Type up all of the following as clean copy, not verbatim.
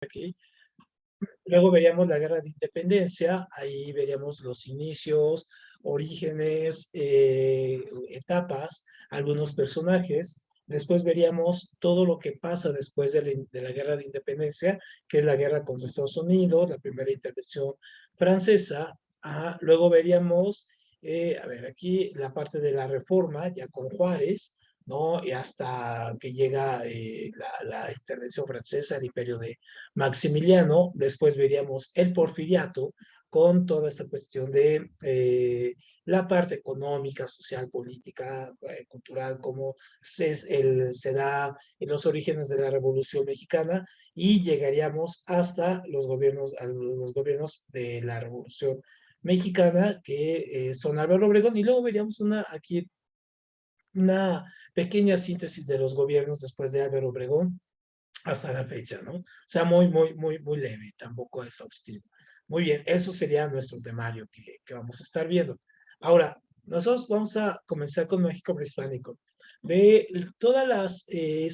aquí. Luego veríamos la Guerra de Independencia, ahí veríamos los inicios, orígenes, etapas, algunos personajes. Después veríamos todo lo que pasa después de la Guerra de Independencia, que es la guerra contra Estados Unidos, la primera intervención francesa. Ajá. Luego veríamos, a ver, aquí la parte de la Reforma, ya con Juárez, ¿no? Y hasta que llega la intervención francesa, el imperio de Maximiliano. Después veríamos el Porfiriato con toda esta cuestión de la parte económica, social, política, cultural, cómo se da en los orígenes de la Revolución Mexicana, y llegaríamos hasta los gobiernos de la Revolución Mexicana, que son Álvaro Obregón, y luego veríamos una pequeña síntesis de los gobiernos después de Álvaro Obregón hasta la fecha, ¿no? O sea, muy leve, tampoco es exhaustivo. Muy bien, eso sería nuestro temario que vamos a estar viendo. Ahora, nosotros vamos a comenzar con México prehispánico. De todas las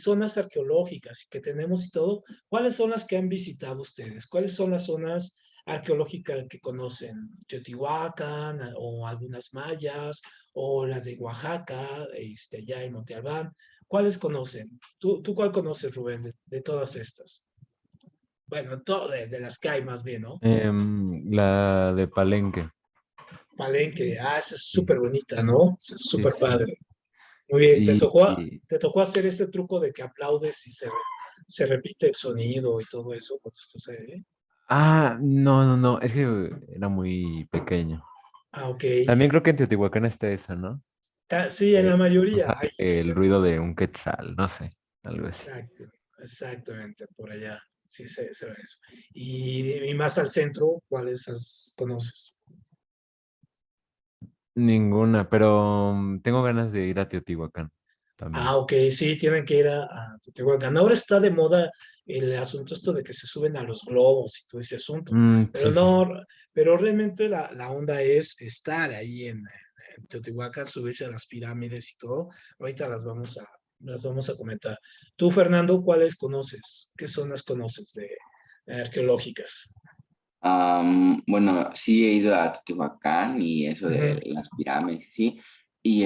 zonas arqueológicas que tenemos y todo, ¿cuáles son las que han visitado ustedes? ¿Cuáles son las zonas arqueológicas que conocen? Teotihuacán o algunas mayas, o las de Oaxaca, ya en Monte Albán. ¿Cuáles conocen? ¿Tú cuál conoces, Rubén, de todas estas? Bueno, de las que hay más bien, ¿no? La de Palenque. Palenque, esa es Sí, súper bonita, ¿no? Esa es sí, súper sí. padre. Muy bien, Y, y- te tocó hacer este truco de que aplaudes y se repite el sonido y todo eso cuando estás ahí. no, no, no, es que era muy pequeño. Ah, ok. También creo que en Teotihuacán está esa, ¿no? Sí, en la No mayoría hay. sale el ruido de un quetzal, no sé, algo así. Exacto, exactamente, por allá. Sí, se ve eso. Y más al centro, ¿cuáles conoces? Ninguna, pero tengo ganas de ir a Teotihuacán Ah, también. ok, sí, tienen que ir a Teotihuacán. Ahora está de moda el asunto esto de que se suben a los globos y todo ese asunto, pero Sí, sí, sí. no, pero realmente la onda es estar ahí en Teotihuacán, subirse a las pirámides y todo. Ahorita las vamos a comentar. Tú, Fernando, ¿cuáles conoces? ¿Qué zonas conoces de arqueológicas? Bueno, sí he ido a Teotihuacán y eso de Ujú. las pirámides, sí. Y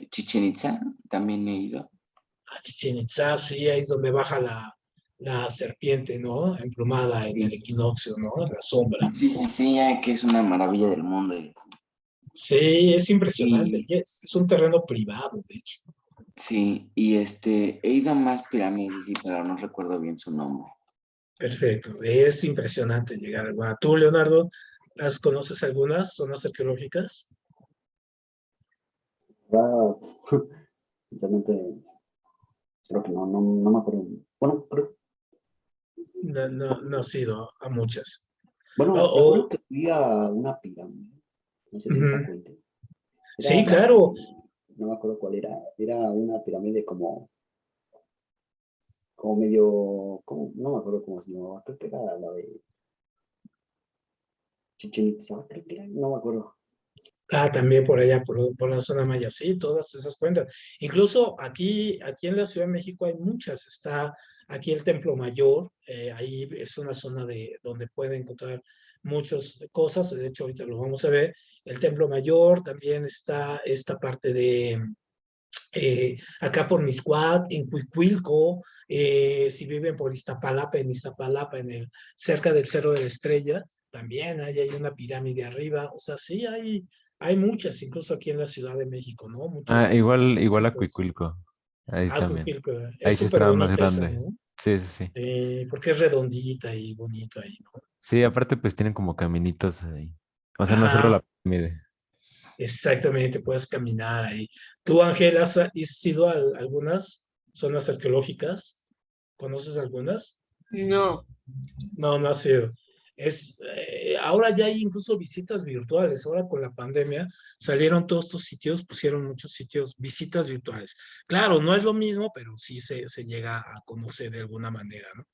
Chichen Itza también he ido. A Chichén Itzá, sí, ahí es donde baja la serpiente, ¿no? Emplumada en el Sí, equinoccio, ¿no? La sombra. sí, sí, sí, que es una maravilla del mundo. Sí, es impresionante. Y Y es un terreno privado, de hecho. sí, he ido a más pirámides, sí, pero no recuerdo bien su nombre. Perfecto. Es impresionante llegar al Guadalajara. ¿Tú, Leonardo, las conoces algunas zonas arqueológicas? Ya, sinceramente, creo que no me acuerdo. Bueno, No, no, no has ido a muchas. recuerdo que fui a una pirámide, no sé si esa Ujú. cuente. Era Sí, la claro. no me acuerdo cuál era una pirámide como medio, no me acuerdo cómo se llamaba, creo que era la de Chichen Itza, creo que era, no me acuerdo. Ah, también por allá, por la zona maya, sí, todas esas cuentas. Incluso aquí en la Ciudad de México hay muchas. Está aquí el Templo Mayor, ahí es una zona donde pueden encontrar muchas cosas. De hecho, ahorita lo vamos a ver. El Templo Mayor, también está esta parte de acá por Mixcoac, en Cuicuilco, si viven por Iztapalapa, cerca del Cerro de la Estrella, también hay una pirámide arriba. O sea, sí hay muchas, incluso aquí en la Ciudad de México, ¿no? Muchos Igual a sitios. Cuicuilco, ahí también. Cuicuilco, es Ahí sí súper estaba más bonita esa, grande. ¿no? Sí, sí, sí. Porque es redondita y bonito ahí, ¿no? Sí, aparte pues tienen como caminitos ahí. O sea, no es solo Ajá, la pirámide. exactamente, puedes caminar ahí. ¿Tú, Ángel, has ido a algunas zonas arqueológicas? ¿Conoces algunas? No. No, no ha sido. Ahora ya hay incluso visitas virtuales. Ahora con la pandemia salieron todos estos sitios, pusieron muchos sitios, visitas virtuales. Claro, no es lo mismo, pero sí se llega a conocer de alguna manera, ¿no?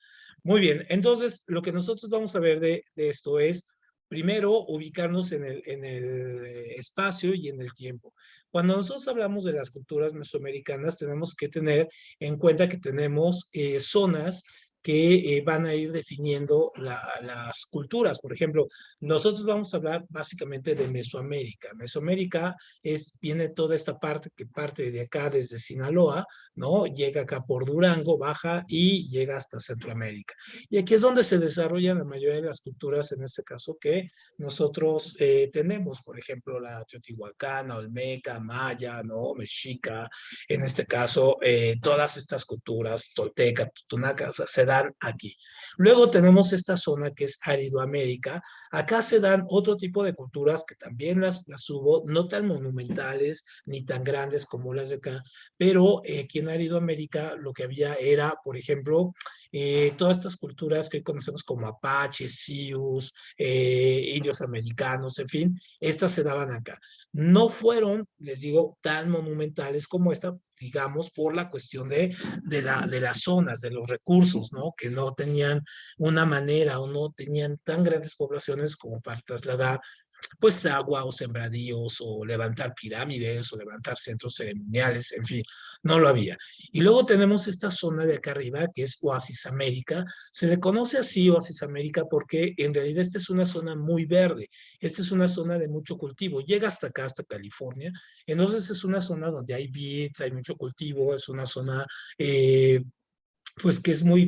Muy bien, entonces lo que nosotros vamos a ver de esto es, primero, ubicarnos en el espacio y en el tiempo. Cuando nosotros hablamos de las culturas mesoamericanas, tenemos que tener en cuenta que tenemos zonas que van a ir definiendo las culturas. Por ejemplo, nosotros vamos a hablar básicamente de Mesoamérica. Mesoamérica viene toda esta parte que parte de acá desde Sinaloa, ¿no? Llega acá por Durango, baja y llega hasta Centroamérica. Y aquí es donde se desarrollan la mayoría de las culturas, en este caso, que nosotros tenemos, por ejemplo, la teotihuacana, olmeca, maya, ¿no? Mexica, en este caso, todas estas culturas, tolteca, totonaca, o sea, se dan aquí. Luego tenemos esta zona que es Aridoamérica. Acá se dan otro tipo de culturas que también las hubo, no tan monumentales ni tan grandes como las de acá, pero aquí en Aridoamérica lo que había era, por ejemplo, todas estas culturas que conocemos como apaches, sius, indios americanos, en fin, estas se daban acá. No fueron, les digo, tan monumentales como esta, digamos, por la cuestión de las zonas, de los recursos, ¿no? Que no tenían una manera o no tenían tan grandes poblaciones como para trasladar pues agua o sembradíos o levantar pirámides o levantar centros ceremoniales, en fin, no lo había. Y luego tenemos esta zona de acá arriba que es Oasis América. Se le conoce así Oasis América porque en realidad esta es una zona muy verde. Esta es una zona de mucho cultivo. Llega hasta acá, hasta California. Entonces es una zona donde hay beets, hay mucho cultivo, es una zona pues que es muy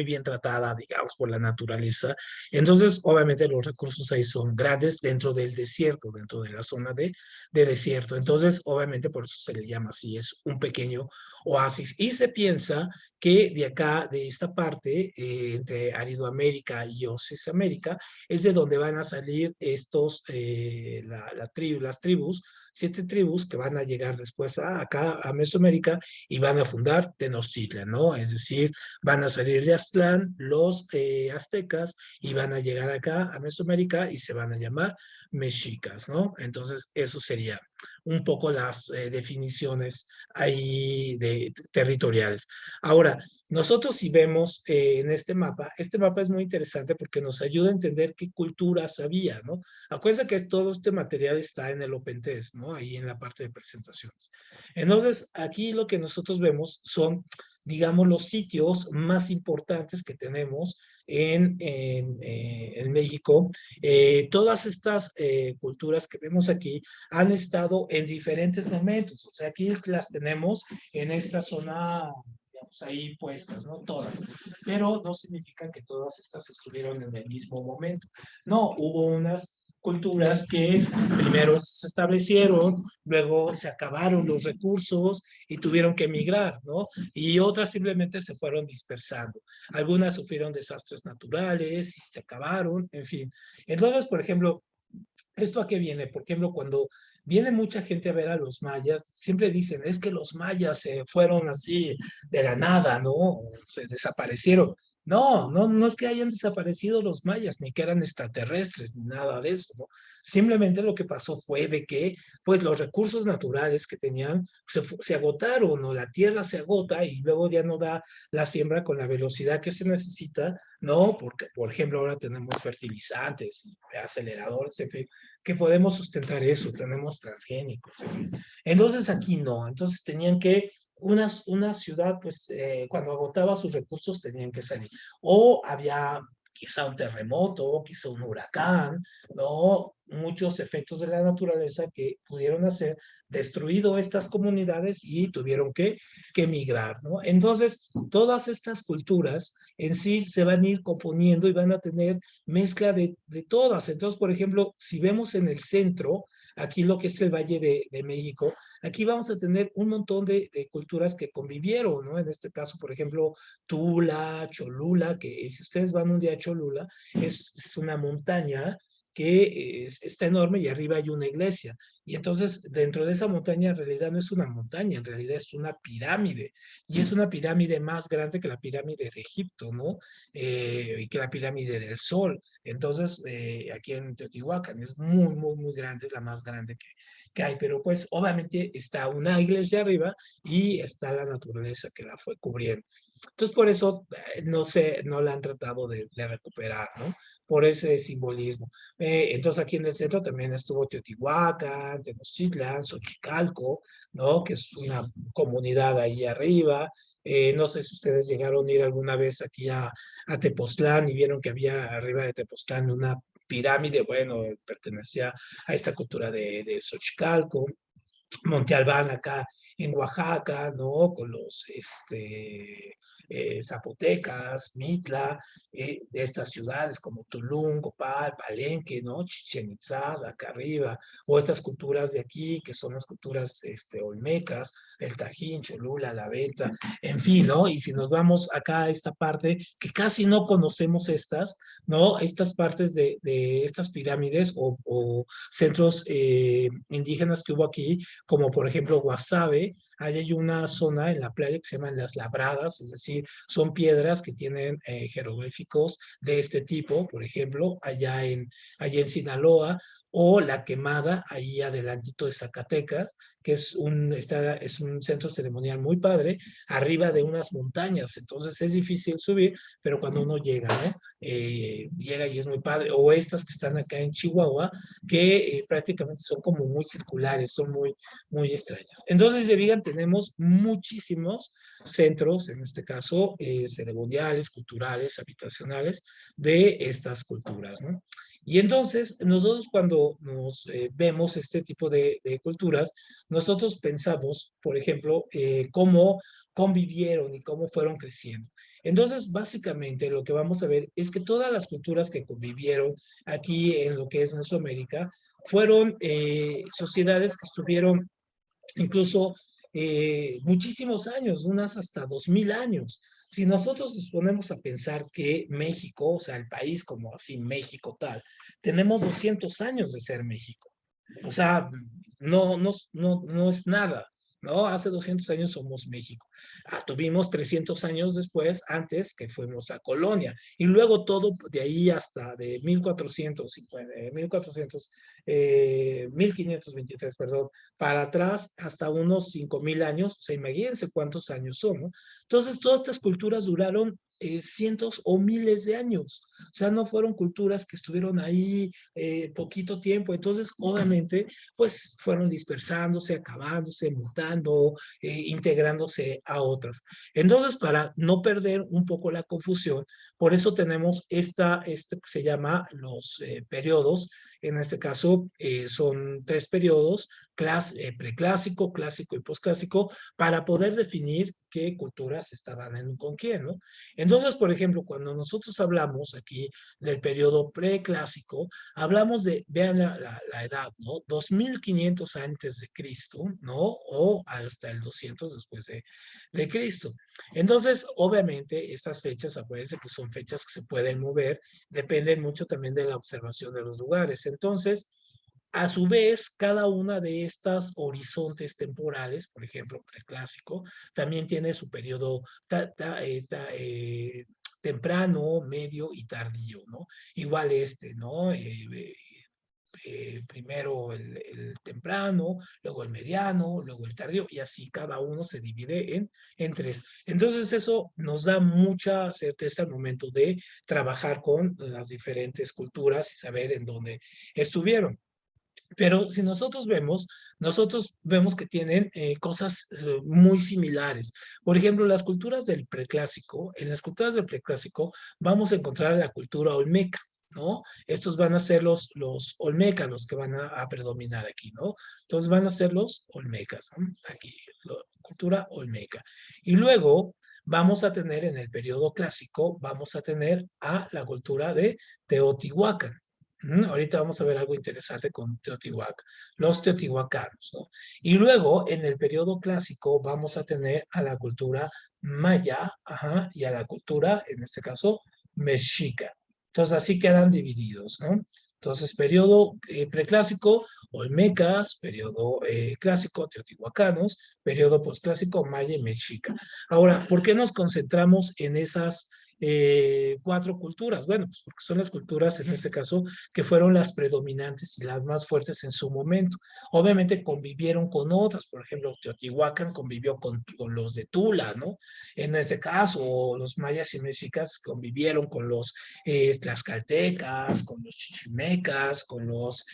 bien tratada, digamos, por la naturaleza. Entonces, obviamente los recursos ahí son grandes dentro del desierto, dentro de la zona de desierto. Entonces, obviamente por eso se le llama así, es un pequeño oasis. Y se piensa que de acá, de esta parte, entre Aridoamérica y Oasis América, es de donde van a salir las tribus, 7 tribus que van a llegar después acá a Mesoamérica y van a fundar Tenochtitlan, ¿no? Es decir, van a salir de Aztlán los aztecas y van a llegar acá a Mesoamérica y se van a llamar mexicas, ¿no? Entonces, eso sería un poco las definiciones ahí territoriales. Ahora, nosotros si vemos en este mapa es muy interesante porque nos ayuda a entender qué culturas había, ¿no? Acuérdense que todo este material está en el OpenTest, ¿no? Ahí en la parte de presentaciones. Entonces, aquí lo que nosotros vemos son, digamos, los sitios más importantes que tenemos en México. Todas estas culturas que vemos aquí han estado en diferentes momentos. O sea, aquí las tenemos en esta zona, digamos, ahí puestas, ¿no? Todas. Pero no significa que todas estas estuvieron en el mismo momento. No, hubo unas culturas que primero se establecieron, luego se acabaron los recursos y tuvieron que emigrar, ¿no? Y otras simplemente se fueron dispersando. Algunas sufrieron desastres naturales y se acabaron, en fin. Entonces, por ejemplo, ¿esto a qué viene? Por ejemplo, cuando viene mucha gente a ver a los mayas, siempre dicen, es que los mayas se fueron así de la nada, ¿no? Se desaparecieron. No, no, no es que hayan desaparecido los mayas, ni que eran extraterrestres, ni nada de eso, ¿no? Simplemente lo que pasó fue de que, pues, los recursos naturales que tenían se agotaron, o la tierra se agota y luego ya no da la siembra con la velocidad que se necesita, ¿no? Porque, por ejemplo, ahora tenemos fertilizantes y aceleradores, en fin, que podemos sustentar eso, tenemos transgénicos, en fin. Entonces aquí no, entonces tenían que, una ciudad, pues cuando agotaba sus recursos tenían que salir. O había quizá un terremoto, quizá un huracán, ¿no? Muchos efectos de la naturaleza que pudieron hacer destruido estas comunidades y tuvieron que emigrar, ¿no? Entonces, todas estas culturas en sí se van a ir componiendo y van a tener mezcla de todas. Entonces, por ejemplo, si vemos en el centro, aquí lo que es el Valle de México, aquí vamos a tener un montón de culturas que convivieron, ¿no? En este caso, por ejemplo, Tula, Cholula, que si ustedes van un día a Cholula, es una montaña que está enorme y arriba hay una iglesia. Y entonces dentro de esa montaña en realidad no es una montaña, en realidad es una pirámide. Y es una pirámide más grande que la pirámide de Egipto, ¿no? Y que la pirámide del Sol. Entonces, aquí en Teotihuacán es muy, muy, muy grande, la más grande que hay. Pero pues obviamente está una iglesia arriba y está la naturaleza que la fue cubriendo. Entonces, por eso, no sé, no la han tratado de recuperar, ¿no? Por ese simbolismo. Entonces, aquí en el centro también estuvo Teotihuacán, Tenochtitlan, Xochicalco, ¿no? Que es una comunidad ahí arriba. No sé si ustedes llegaron a ir alguna vez aquí a Tepoztlán y vieron que había arriba de Tepoztlán una pirámide, bueno, pertenecía a esta cultura de Xochicalco. Monte Albán acá en Oaxaca, ¿no? Con los zapotecas, Mitla, de estas ciudades como Tulum, Copal, Palenque, ¿no? Chichén Itzá, acá arriba, o estas culturas de aquí, que son las culturas olmecas, el Tajín, Cholula, La Venta, en fin, ¿no? Y si nos vamos acá a esta parte, que casi no conocemos estas, ¿no? Estas partes de estas pirámides o centros indígenas que hubo aquí, como por ejemplo Guasave, ahí hay una zona en la playa que se llaman las labradas, es decir, son piedras que tienen jeroglíficos de este tipo, por ejemplo, allá en Sinaloa, o La Quemada, ahí adelantito de Zacatecas, que es un centro ceremonial muy padre, arriba de unas montañas, entonces es difícil subir, pero cuando uno llega, ¿no? Llega y es muy padre, o estas que están acá en Chihuahua, que prácticamente son como muy circulares, son muy extrañas. Entonces, de Vigan tenemos muchísimos centros, en este caso, ceremoniales, culturales, habitacionales, de estas culturas, ¿no? Y entonces, nosotros cuando nos vemos este tipo de culturas, nosotros pensamos, por ejemplo, cómo convivieron y cómo fueron creciendo. Entonces, básicamente, lo que vamos a ver es que todas las culturas que convivieron aquí en lo que es Mesoamérica fueron sociedades que estuvieron incluso muchísimos años, unas hasta 2000 años. Si nosotros nos ponemos a pensar que México, o sea, el país como así, México tal, tenemos 200 años de ser México. O sea, no es nada, ¿no? Hace 200 años somos México. Tuvimos 300 años después, antes que fuimos la colonia. Y luego todo de ahí hasta de 1523, perdón, para atrás hasta unos 5000 años. O sea, imagínense cuántos años son, ¿no? Entonces, todas estas culturas duraron cientos o miles de años. O sea, no fueron culturas que estuvieron ahí poquito tiempo. Entonces, obviamente, pues fueron dispersándose, acabándose, mutando, integrándose a otras. Entonces, para no perder un poco la confusión, por eso tenemos este que se llama los periodos. En este caso, son 3 periodos, preclásico, clásico y posclásico, para poder definir qué culturas estaban con quién, ¿no? Entonces, por ejemplo, cuando nosotros hablamos aquí del periodo preclásico, hablamos vean la edad, ¿no? 2500 antes de Cristo, ¿no? O hasta el 200 después de Cristo. Entonces, obviamente, estas fechas, acuérdense que son fechas que se pueden mover, dependen mucho también de la observación de los lugares. Entonces, a su vez, cada una de estas horizontes temporales, por ejemplo, preclásico, también tiene su periodo temprano, medio y tardío, ¿no? Igual ¿no? Primero el temprano, luego el mediano, luego el tardío, y así cada uno se divide en 3. Entonces eso nos da mucha certeza al momento de trabajar con las diferentes culturas y saber en dónde estuvieron. Pero si nosotros vemos que tienen cosas muy similares. Por ejemplo, las culturas del preclásico, en las culturas del preclásico vamos a encontrar la cultura olmeca, ¿no? Estos van a ser los olmecas los que van a predominar aquí, ¿no? Entonces van a ser los olmecas, ¿no? Aquí, cultura olmeca. Y luego vamos a tener en el periodo clásico, vamos a tener a la cultura de Teotihuacán. Ahorita vamos a ver algo interesante con Teotihuacán, los teotihuacanos, ¿no? Y luego, en el periodo clásico, vamos a tener a la cultura maya, ajá, y a la cultura, en este caso, mexica. Entonces, así quedan divididos, ¿no? Entonces, periodo preclásico, olmecas, periodo clásico, teotihuacanos, periodo posclásico, maya y mexica. Ahora, ¿por qué nos concentramos en cuatro culturas. Bueno, pues porque son las culturas en este caso que fueron las predominantes y las más fuertes en su momento. Obviamente convivieron con otras, por ejemplo, Teotihuacán convivió con los de Tula, ¿no? En este caso, los mayas y mexicas convivieron con los tlaxcaltecas, con los chichimecas, con los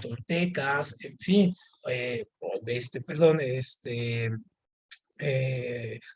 toltecas, en fin, perdón,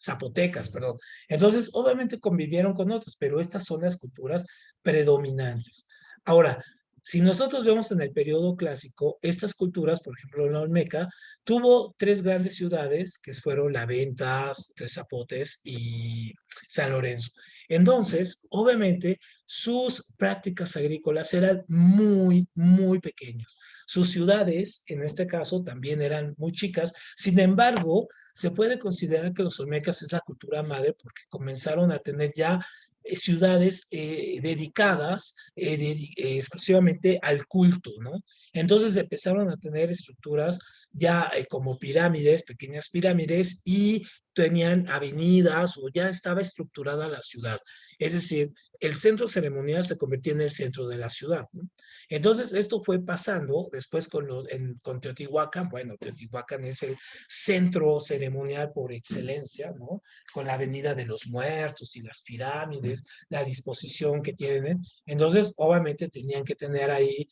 zapotecas, perdón. Entonces, obviamente convivieron con otras, pero estas son las culturas predominantes. Ahora, si nosotros vemos en el periodo clásico, estas culturas, por ejemplo, la Olmeca, tuvo tres grandes ciudades, que fueron La Ventas, Tres Zapotes y San Lorenzo. Entonces, obviamente, sus prácticas agrícolas eran muy, muy pequeñas. Sus ciudades, en este caso, también eran muy chicas. Sin embargo, se puede considerar que los olmecas es la cultura madre porque comenzaron a tener ya ciudades dedicadas exclusivamente al culto, ¿no? Entonces empezaron a tener estructuras ya como pirámides, pequeñas pirámides, y tenían avenidas o ya estaba estructurada la ciudad. Es decir, el centro ceremonial se convertía en el centro de la ciudad, ¿no? Entonces, esto fue pasando después con Teotihuacán. Bueno, Teotihuacán es el centro ceremonial por excelencia, ¿no? Con la Avenida de los Muertos y las pirámides, la disposición que tienen. Entonces, obviamente tenían que tener ahí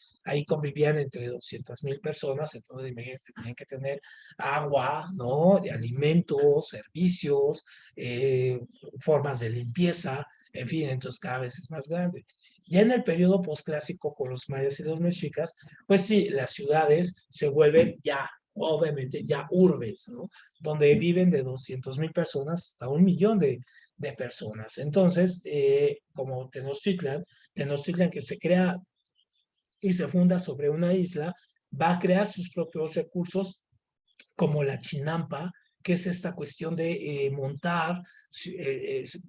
convivían entre 200,000 personas, entonces imagínense, tenían que tener agua, ¿no? De alimentos, servicios, formas de limpieza, en fin, entonces cada vez es más grande. Ya en el periodo posclásico con los mayas y los mexicas, pues sí, las ciudades se vuelven ya, obviamente, ya urbes, ¿no? Donde viven de 200,000 personas hasta 1,000,000 de personas. Entonces, como Tenochtitlan que se crea y se funda sobre una isla, va a crear sus propios recursos como la chinampa, que es esta cuestión de montar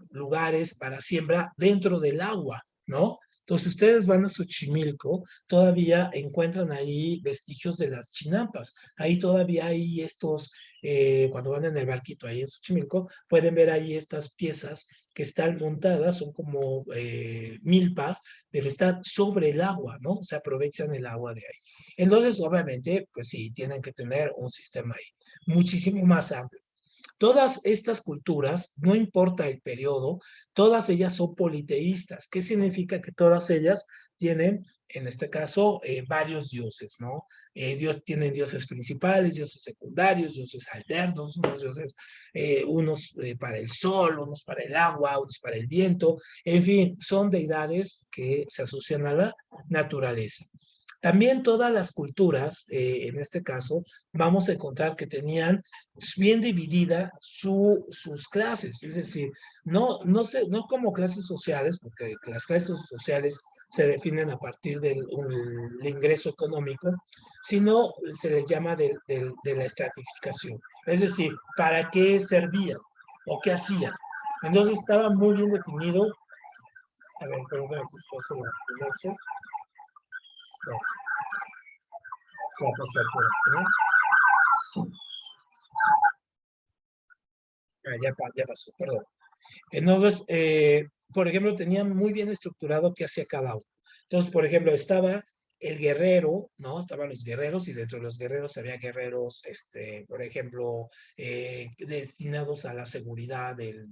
lugares para siembra dentro del agua, ¿no? Entonces, ustedes van a Xochimilco, todavía encuentran ahí vestigios de las chinampas. Ahí todavía hay cuando van en el barquito ahí en Xochimilco, pueden ver ahí estas piezas que están montadas, son como milpas, pero están sobre el agua, ¿no? Se aprovechan el agua de ahí. Entonces, obviamente, pues sí, tienen que tener un sistema ahí muchísimo más amplio. Todas estas culturas, no importa el periodo, todas ellas son politeístas. ¿Qué significa que todas ellas tienen, en este caso, varios dioses, ¿no? Tienen dioses principales, dioses secundarios, dioses alternos, unos para el sol, unos para el agua, unos para el viento, en fin, son deidades que se asocian a la naturaleza. También todas las culturas, en este caso, vamos a encontrar que tenían bien dividida sus clases, es decir, no como clases sociales, porque las clases sociales se definen a partir del ingreso económico, sino se les llama de la estratificación, es decir, para qué servían o qué hacían. Entonces estaba muy bien definido. A ver, perdón, va a pasar por aquí, ¿no? Ya pasó, perdón. Entonces, por ejemplo, tenían muy bien estructurado qué hacía cada uno. Entonces, por ejemplo, estaba el guerrero, ¿no? Estaban los guerreros y dentro de los guerreros había guerreros, por ejemplo, destinados a la seguridad del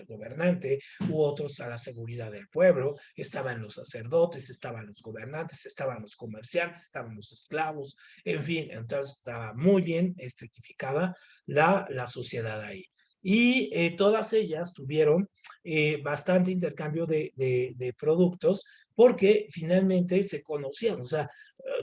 gobernante u otros a la seguridad del pueblo. Estaban los sacerdotes, estaban los gobernantes, estaban los comerciantes, estaban los esclavos, en fin, entonces estaba muy bien estratificada la sociedad ahí. Y todas ellas tuvieron bastante intercambio de productos porque finalmente se conocían. O sea,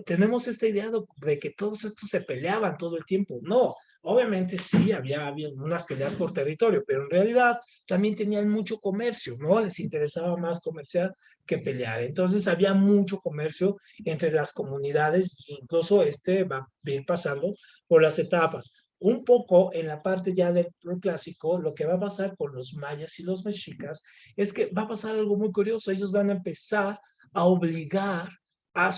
tenemos esta idea de que todos estos se peleaban todo el tiempo. No, obviamente sí, había unas peleas por territorio, pero en realidad también tenían mucho comercio, ¿no? Les interesaba más comerciar que pelear. Entonces había mucho comercio entre las comunidades, incluso va a ir pasando por las etapas. Un poco en la parte ya del clásico, lo que va a pasar con los mayas y los mexicas es que va a pasar algo muy curioso. Ellos van a empezar a obligar a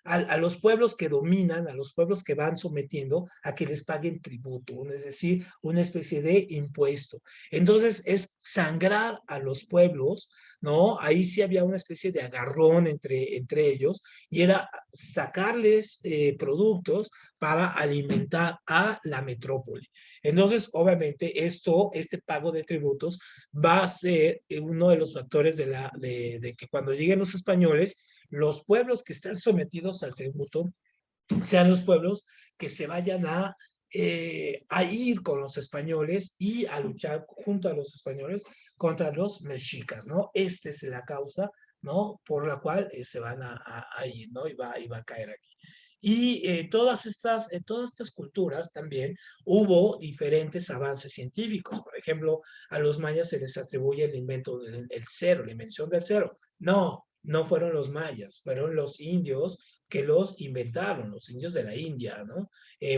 a los pueblos que dominan, a los pueblos que van sometiendo a que les paguen tributo, es decir, una especie de impuesto. Entonces es sangrar a los pueblos, ¿no? Ahí sí había una especie de agarrón entre ellos y era sacarles productos para alimentar a la metrópoli. Entonces, obviamente, este pago de tributos va a ser uno de los factores de que cuando lleguen los españoles, los pueblos que están sometidos al tributo sean los pueblos que se vayan a ir con los españoles y a luchar junto a los españoles contra los mexicas, ¿no? Esta es la causa, ¿no? Por la cual se van a ir, ¿no? Y va a caer aquí. Y todas estas culturas también hubo diferentes avances científicos. Por ejemplo, a los mayas se les atribuye el invento del cero, la invención del cero. No, no fueron los mayas, fueron los indios que los inventaron, los indios de la India, ¿no?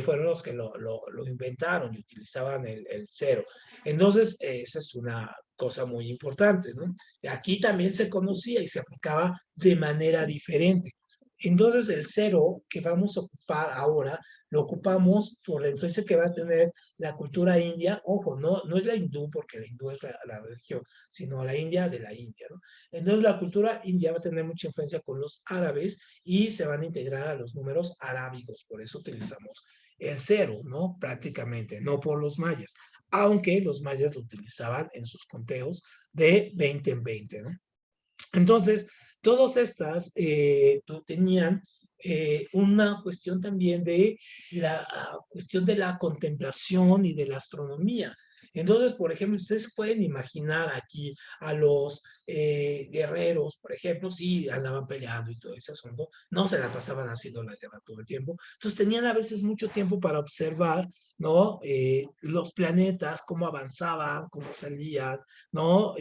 Fueron los que lo inventaron y utilizaban el cero. Entonces, esa es una cosa muy importante, ¿no? Aquí también se conocía y se aplicaba de manera diferente. Entonces, el cero que vamos a ocupar ahora, lo ocupamos por la influencia que va a tener la cultura india. Ojo, no es la hindú, porque la hindú es la religión, sino la India de la India, ¿no? Entonces, la cultura india va a tener mucha influencia con los árabes y se van a integrar a los números arábigos. Por eso utilizamos el cero, ¿no? Prácticamente, no por los mayas, aunque los mayas lo utilizaban en sus conteos de 20 en 20, ¿no? Entonces, todas estas tenían una cuestión también de la cuestión de la contemplación y de la astronomía. Entonces, por ejemplo, ustedes pueden imaginar aquí a los guerreros, por ejemplo, sí andaban peleando y todo ese asunto, no se la pasaban haciendo la guerra todo el tiempo. Entonces, tenían a veces mucho tiempo para observar, ¿no? Los planetas, cómo avanzaban, cómo salían, ¿no?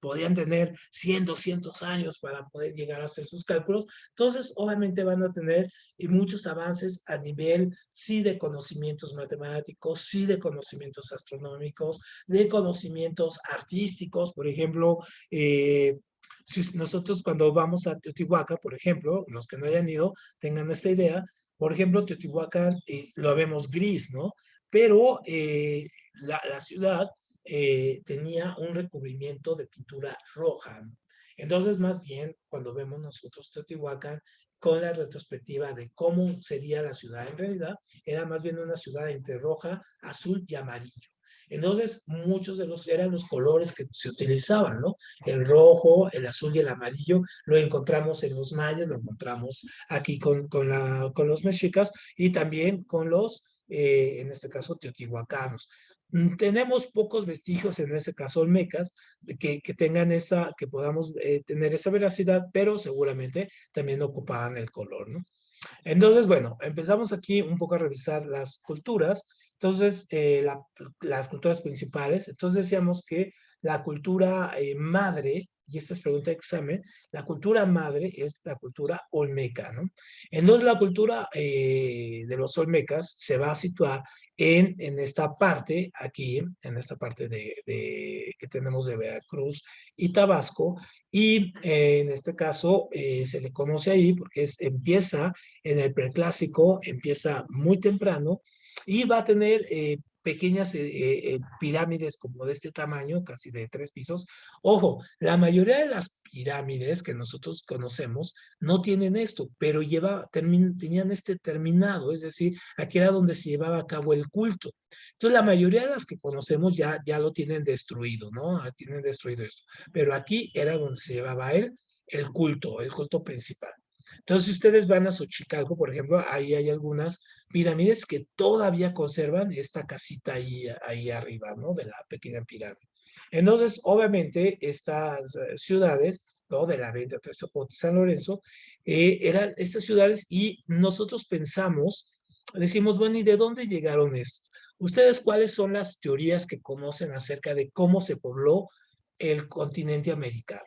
Podían tener 100, 200 años para poder llegar a hacer sus cálculos. Entonces, obviamente van a tener muchos avances a nivel, sí, de conocimientos matemáticos, sí, de conocimientos astronómicos, de conocimientos artísticos. Por ejemplo, si nosotros cuando vamos a Teotihuacán, por ejemplo, los que no hayan ido, tengan esta idea. Por ejemplo, Teotihuacán lo vemos gris, ¿no? Pero la ciudad tenía un recubrimiento de pintura roja, ¿no? Entonces, más bien, cuando vemos nosotros Teotihuacán con la retrospectiva de cómo sería la ciudad en realidad, era más bien una ciudad entre roja, azul y amarillo. Entonces, muchos de los eran los colores que se utilizaban, ¿no? El rojo, el azul y el amarillo lo encontramos en los mayas, lo encontramos aquí con los mexicas y también con los, en este caso, teotihuacanos. Tenemos pocos vestigios, en este caso olmecas, que tengan que podamos tener esa veracidad, pero seguramente también ocupaban el color, ¿no? Entonces, bueno, empezamos aquí un poco a revisar las culturas. Entonces, las culturas principales. Entonces decíamos que la cultura madre, y esta es pregunta de examen, la cultura madre es la cultura olmeca, ¿no? Entonces, la cultura de los olmecas se va a situar en esta parte, aquí, en esta parte que tenemos de Veracruz y Tabasco, y en este caso se le conoce ahí porque empieza en el preclásico, empieza muy temprano y va a tener pequeñas pirámides como de este tamaño, casi de 3 pisos. Ojo, la mayoría de las pirámides que nosotros conocemos no tienen esto, pero tenían este terminado, es decir, aquí era donde se llevaba a cabo el culto. Entonces, la mayoría de las que conocemos ya lo tienen destruido, ¿no? Tienen destruido esto. Pero aquí era donde se llevaba el culto principal. Entonces, si ustedes van a Xochicalco, por ejemplo, ahí hay algunas pirámides que todavía conservan esta casita ahí arriba, ¿no? De la pequeña pirámide. Entonces, obviamente, estas ciudades, ¿no? De la Venta, Tres Zapotes, San Lorenzo, eran estas ciudades y nosotros decimos, bueno, ¿y de dónde llegaron estos? ¿Ustedes cuáles son las teorías que conocen acerca de cómo se pobló el continente americano?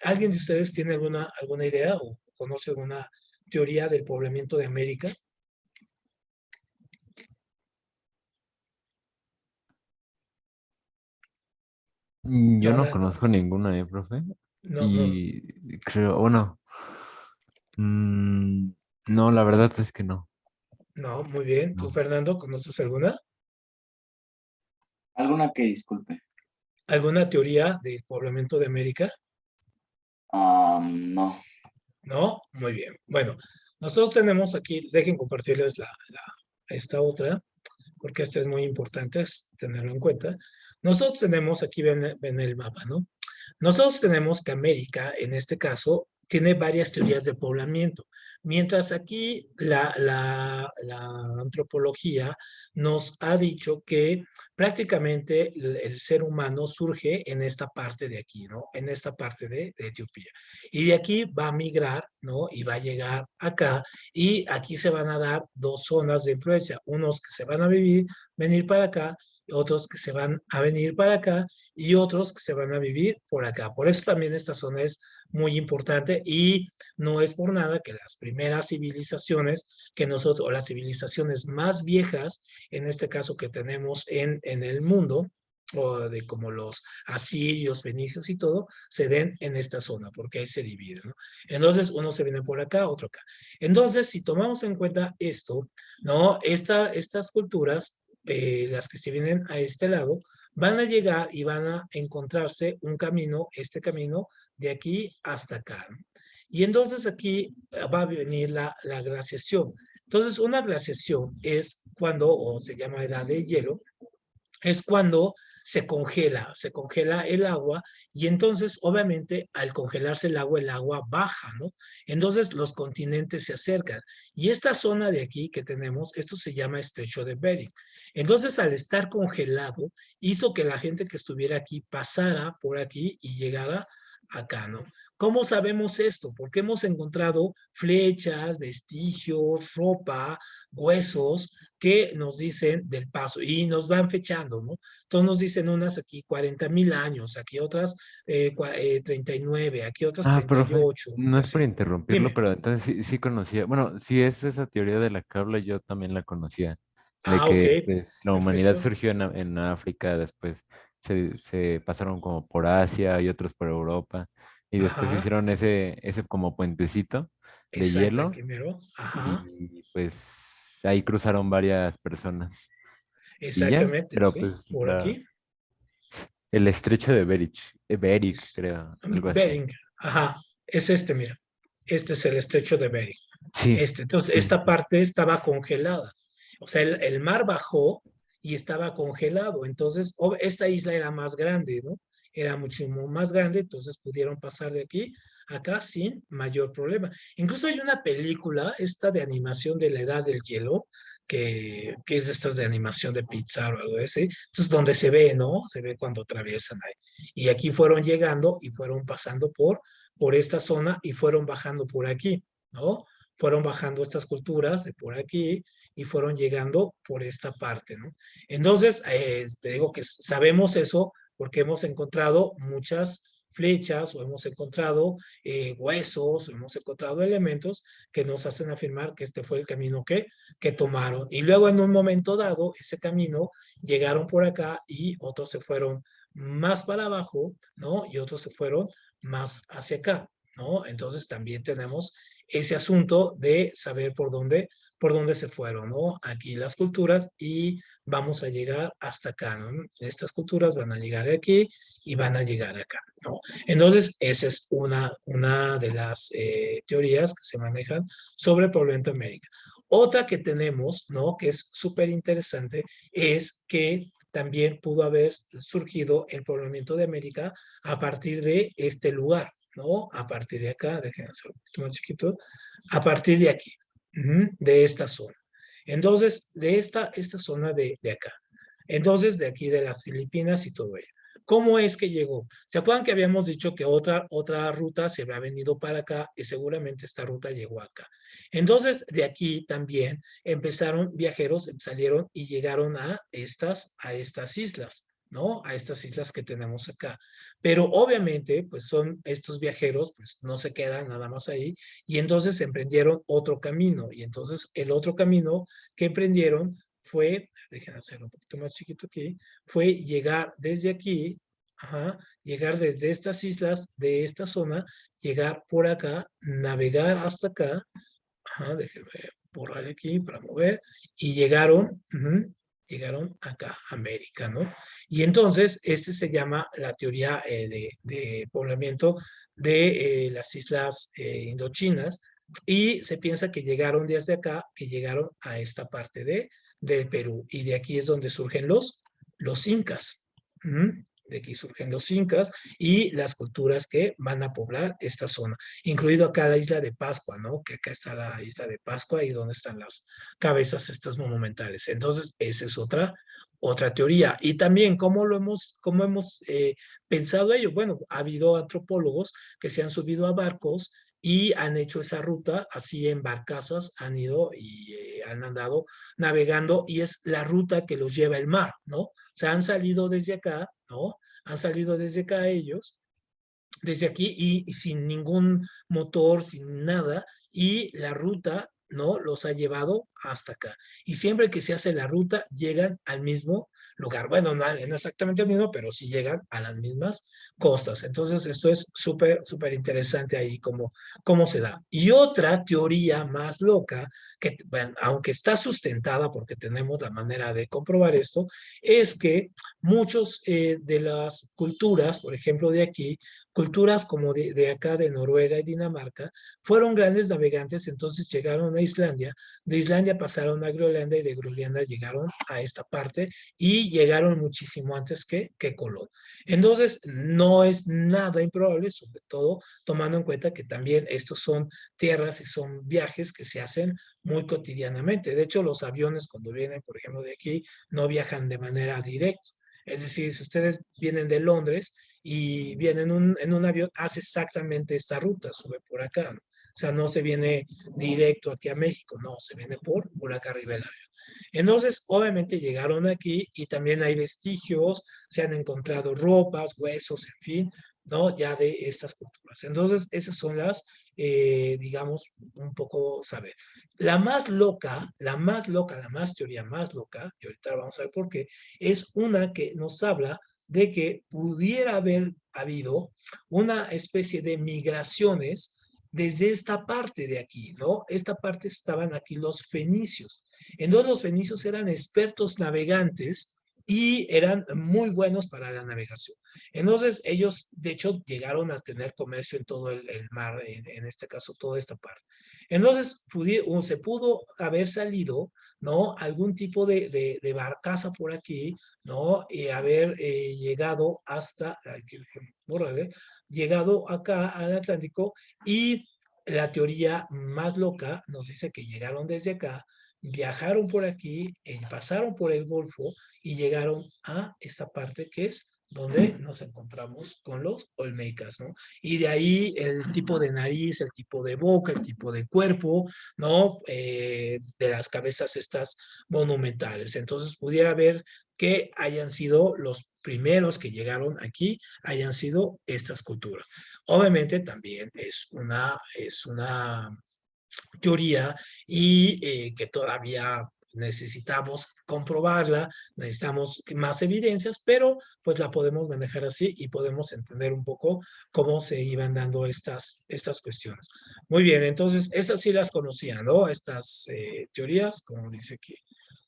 ¿Alguien de ustedes tiene alguna idea o conoce alguna teoría del poblamiento de América? Yo No, no conozco ninguna, profe. no. Y creo, bueno, mm, No, la verdad es que no. No, muy bien. ¿Tú, No. Fernando, conoces alguna? ¿Alguna que disculpe? ¿Alguna teoría del poblamiento de América? No. No, muy bien. Bueno, nosotros tenemos aquí, dejen compartirles esta otra, porque esta es muy importante es tenerlo en cuenta. Nosotros tenemos, aquí ven el mapa, ¿no? Nosotros tenemos que América, en este caso, tiene varias teorías de poblamiento, mientras aquí la antropología nos ha dicho que prácticamente el ser humano surge en esta parte de aquí, ¿no? En esta parte de Etiopía. Y de aquí va a migrar, ¿no? Y va a llegar acá, y aquí se van a dar dos zonas de influencia, unos que se van a venir para acá, otros que se van a venir para acá, y otros que se van a vivir por acá. Por eso también esta zona es muy importante y no es por nada que las primeras civilizaciones que nosotros, o las civilizaciones más viejas, en este caso que tenemos en el mundo, o de como los asirios, fenicios y todo, se den en esta zona, porque ahí se divide, ¿no? Entonces, uno se viene por acá, otro acá. Entonces, si tomamos en cuenta esto, ¿no? Estas culturas, las que se vienen a este lado, van a llegar y van a encontrarse un camino, este camino de aquí hasta acá, ¿no? Y entonces aquí va a venir la glaciación. Entonces, una glaciación es cuando, o se llama edad de hielo, es cuando se congela el agua y entonces obviamente al congelarse el agua baja, ¿no? Entonces los continentes se acercan y esta zona de aquí que tenemos, esto se llama estrecho de Bering. Entonces al estar congelado hizo que la gente que estuviera aquí pasara por aquí y llegara acá, ¿no? ¿Cómo sabemos esto? Porque hemos encontrado flechas, vestigios, ropa, huesos que nos dicen del paso y nos van fechando, ¿no? Entonces nos dicen unas aquí 40,000 años, aquí otras 39, aquí otras Profe, 38, no es por así. interrumpirlo, Dime. pero entonces sí, sí conocía, bueno, si es esa teoría de la que habla, yo también la conocía, de Ah, ok, que pues la humanidad perfecto. surgió en África, después se pasaron como por Asia y otros por Europa, y después Ajá, hicieron ese como puentecito de exacto, el hielo, primero. Ajá, y pues ahí cruzaron varias personas, y ya, exactamente, pero sí, pues por aquí. el estrecho de Beric, Es creo, algo así. Bering, ajá, es este, mira. Este es el estrecho de Bering. Sí, Entonces, sí, esta parte estaba congelada. O sea, el mar bajó y estaba congelado. Entonces, esta isla era más grande, ¿no? Era muchísimo más grande, entonces pudieron pasar de aquí a acá sin mayor problema. Incluso hay una película, esta de animación de la Edad del Hielo, que es de estas de animación de Pixar o algo así. Entonces, donde se ve, ¿no? Se ve cuando atraviesan ahí. Y aquí fueron llegando y fueron pasando por esta zona y fueron bajando por aquí, ¿no? Fueron bajando estas culturas de por aquí y fueron llegando por esta parte, ¿no? Entonces, te digo que sabemos eso porque hemos encontrado muchas flechas o hemos encontrado huesos o hemos encontrado elementos que nos hacen afirmar que este fue el camino que tomaron. Y luego en un momento dado, ese camino llegaron por acá y otros se fueron más para abajo, ¿no? Y otros se fueron más hacia acá, ¿no? Entonces también tenemos ese asunto de saber por dónde se fueron, ¿no? Aquí las culturas y vamos a llegar hasta acá, ¿no? Estas culturas van a llegar de aquí y van a llegar acá, ¿no? Entonces, esa es una de las teorías que se manejan sobre el poblamiento de América. Otra que tenemos, ¿no? Que es súper interesante, es que también pudo haber surgido el poblamiento de América a partir de este lugar, ¿no? A partir de acá, déjenme hacer un poquito más chiquito, a partir de aquí, de esta zona. Entonces, de esta zona de acá. Entonces, de aquí de las Filipinas y todo ello. ¿Cómo es que llegó? ¿Se acuerdan que habíamos dicho que otra ruta se había venido para acá y seguramente esta ruta llegó acá? Entonces, de aquí también empezaron viajeros, salieron y llegaron a estas islas, ¿no? A estas islas que tenemos acá. Pero obviamente, pues son estos viajeros, pues no se quedan nada más ahí y entonces emprendieron otro camino. Y entonces el otro camino que emprendieron fue, déjenme hacerlo un poquito más chiquito aquí, fue llegar desde aquí, ajá, llegar desde estas islas de esta zona, llegar por acá, navegar hasta acá, Ajá, déjenme borrar aquí para mover. Y llegaron, llegaron acá a América, ¿no? Y entonces, este se llama la teoría de poblamiento de las islas indochinas. Y se piensa que llegaron desde acá, que llegaron a esta parte del Perú. Y de aquí es donde surgen los incas. De aquí surgen los incas y las culturas que van a poblar esta zona, incluido acá la isla de Pascua, ¿no? Que acá está la isla de Pascua y donde están las cabezas estas monumentales. Entonces, esa es otra teoría. Y también, cómo hemos pensado ello? Bueno, ha habido antropólogos que se han subido a barcos y han hecho esa ruta, así en barcazas han ido y han andado navegando y es la ruta que los lleva el mar, ¿no? O sea, han salido desde acá, ¿no? Han salido desde acá ellos desde aquí y sin ningún motor, sin nada, y la ruta, ¿no? Los ha llevado hasta acá. Y siempre que se hace la ruta, llegan al mismo lugar. Bueno, no exactamente el mismo, pero sí llegan a las mismas costas. Entonces, esto es súper interesante ahí cómo se da. Y otra teoría más loca, que bueno, aunque está sustentada porque tenemos la manera de comprobar esto, es que muchos de las culturas, por ejemplo, de aquí, culturas como de acá, de Noruega y Dinamarca, fueron grandes navegantes, entonces llegaron a Islandia, de Islandia pasaron a Groenlandia y de Groenlandia llegaron a esta parte y llegaron muchísimo antes que Colón. Entonces, no es nada improbable, sobre todo tomando en cuenta que también estos son tierras y son viajes que se hacen muy cotidianamente. De hecho, los aviones cuando vienen, por ejemplo, de aquí, no viajan de manera directa. Es decir, si ustedes vienen de Londres y viene en un avión, hace exactamente esta ruta, sube por acá, ¿no? O sea, no se viene directo aquí a México, no, se viene por acá arriba del avión. Entonces, obviamente llegaron aquí y también hay vestigios, se han encontrado ropas, huesos, en fin, ¿no? Ya de estas culturas. Entonces, esas son las, digamos, un poco saber. La más teoría más loca, y ahorita vamos a ver por qué, es una que nos habla de que pudiera haber habido una especie de migraciones desde esta parte de aquí, ¿no? Esta parte estaban aquí los fenicios. Entonces los fenicios eran expertos navegantes y eran muy buenos para la navegación. Entonces ellos, de hecho, llegaron a tener comercio en todo el mar, en este caso, toda esta parte. Entonces se pudo haber salido, ¿no? Algún tipo de barcaza por aquí, ¿no? Y haber llegado hasta, órale, llegado acá al Atlántico y la teoría más loca nos dice que llegaron desde acá, viajaron por aquí, pasaron por el Golfo y llegaron a esta parte que es donde nos encontramos con los olmecas, ¿no? Y de ahí el tipo de nariz, el tipo de boca, el tipo de cuerpo, ¿no? De las cabezas estas monumentales. Entonces pudiera haber que hayan sido los primeros que llegaron aquí, hayan sido estas culturas. Obviamente también es una teoría y que todavía necesitamos comprobarla, necesitamos más evidencias, pero pues la podemos manejar así y podemos entender un poco cómo se iban dando estas cuestiones. Muy bien, entonces estas sí las conocían, ¿no? Estas teorías, como dice aquí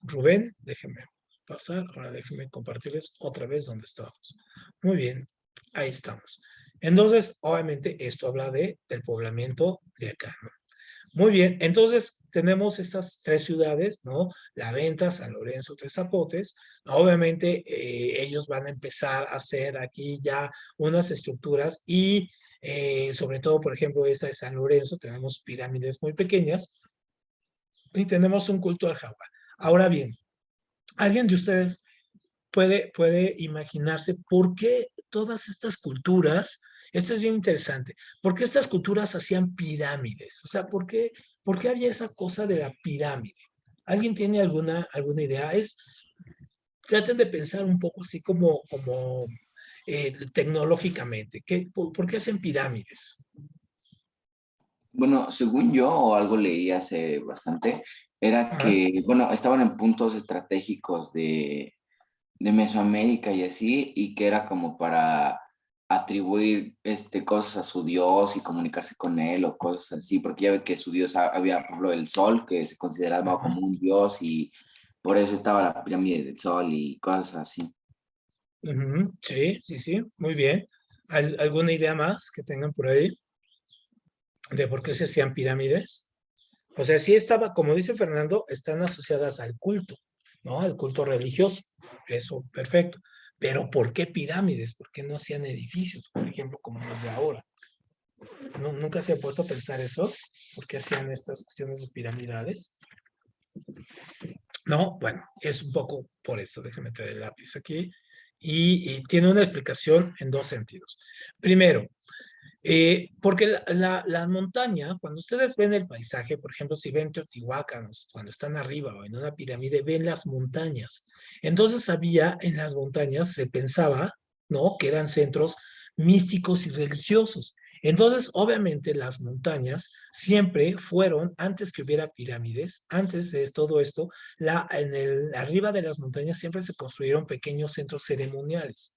Rubén, déjenme pasar, ahora déjenme compartirles otra vez donde estábamos. Muy bien, ahí estamos. Entonces, obviamente, esto habla del poblamiento de acá, ¿no? Muy bien, entonces tenemos estas tres ciudades, ¿no? La Venta, San Lorenzo, Tres Zapotes. Obviamente ellos van a empezar a hacer aquí ya unas estructuras y sobre todo, por ejemplo, esta de San Lorenzo, tenemos pirámides muy pequeñas y tenemos un culto al jaguar. Ahora bien, ¿alguien de ustedes puede imaginarse por qué todas estas culturas, esto es bien interesante, por qué estas culturas hacían pirámides? O sea, por qué había esa cosa de la pirámide? ¿Alguien tiene alguna idea? Traten de pensar un poco así como tecnológicamente. ¿Por qué hacen pirámides? Bueno, según yo, o algo leí hace bastante, era Ajá, que, bueno, estaban en puntos estratégicos de Mesoamérica y así, y que era como para atribuir cosas a su dios y comunicarse con él o cosas así, porque ya ve que su dios había, por ejemplo, el sol, que se consideraba como un dios y por eso estaba la pirámide del sol y cosas así. Sí, sí, sí, muy bien. ¿Alguna idea más que tengan por ahí de por qué se hacían pirámides? O sea, sí estaba, como dice Fernando, están asociadas al culto, ¿no? Al culto religioso. Eso, perfecto. Pero ¿por qué pirámides? ¿Por qué no hacían edificios, por ejemplo, como los de ahora? ¿Nunca se ha puesto a pensar eso? ¿Por qué hacían estas cuestiones piramidales? No, bueno, es un poco por eso. Déjame traer el lápiz aquí. Y tiene una explicación en dos sentidos. Primero, porque la montaña, cuando ustedes ven el paisaje, por ejemplo, si ven Teotihuacán, cuando están arriba o en una pirámide, ven las montañas. Entonces había en las montañas, se pensaba, ¿no? Que eran centros místicos y religiosos. Entonces, obviamente, las montañas siempre fueron, antes que hubiera pirámides, antes de todo esto, arriba de las montañas siempre se construyeron pequeños centros ceremoniales.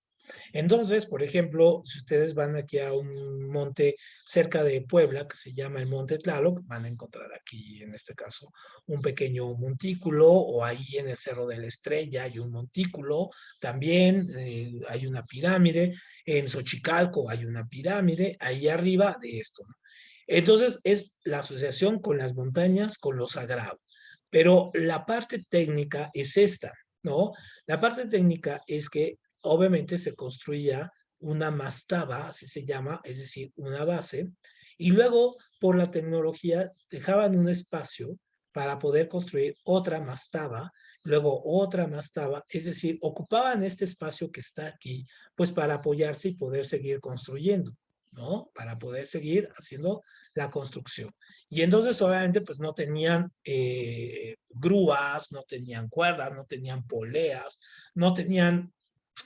Entonces, por ejemplo, si ustedes van aquí a un monte cerca de Puebla que se llama el Monte Tlaloc, van a encontrar aquí, en este caso, un pequeño montículo, o ahí en el Cerro de la Estrella hay un montículo, también hay una pirámide, en Xochicalco hay una pirámide, ahí arriba de esto, ¿no? Entonces, es la asociación con las montañas, con lo sagrado. Pero la parte técnica es esta, ¿no? La parte técnica es que obviamente se construía una mastaba, así se llama, es decir, una base, y luego por la tecnología dejaban un espacio para poder construir otra mastaba, luego otra mastaba, es decir, ocupaban este espacio que está aquí, pues para apoyarse y poder seguir construyendo, ¿no? Para poder seguir haciendo la construcción. Y entonces obviamente pues no tenían grúas, no tenían cuerdas, no tenían poleas, no tenían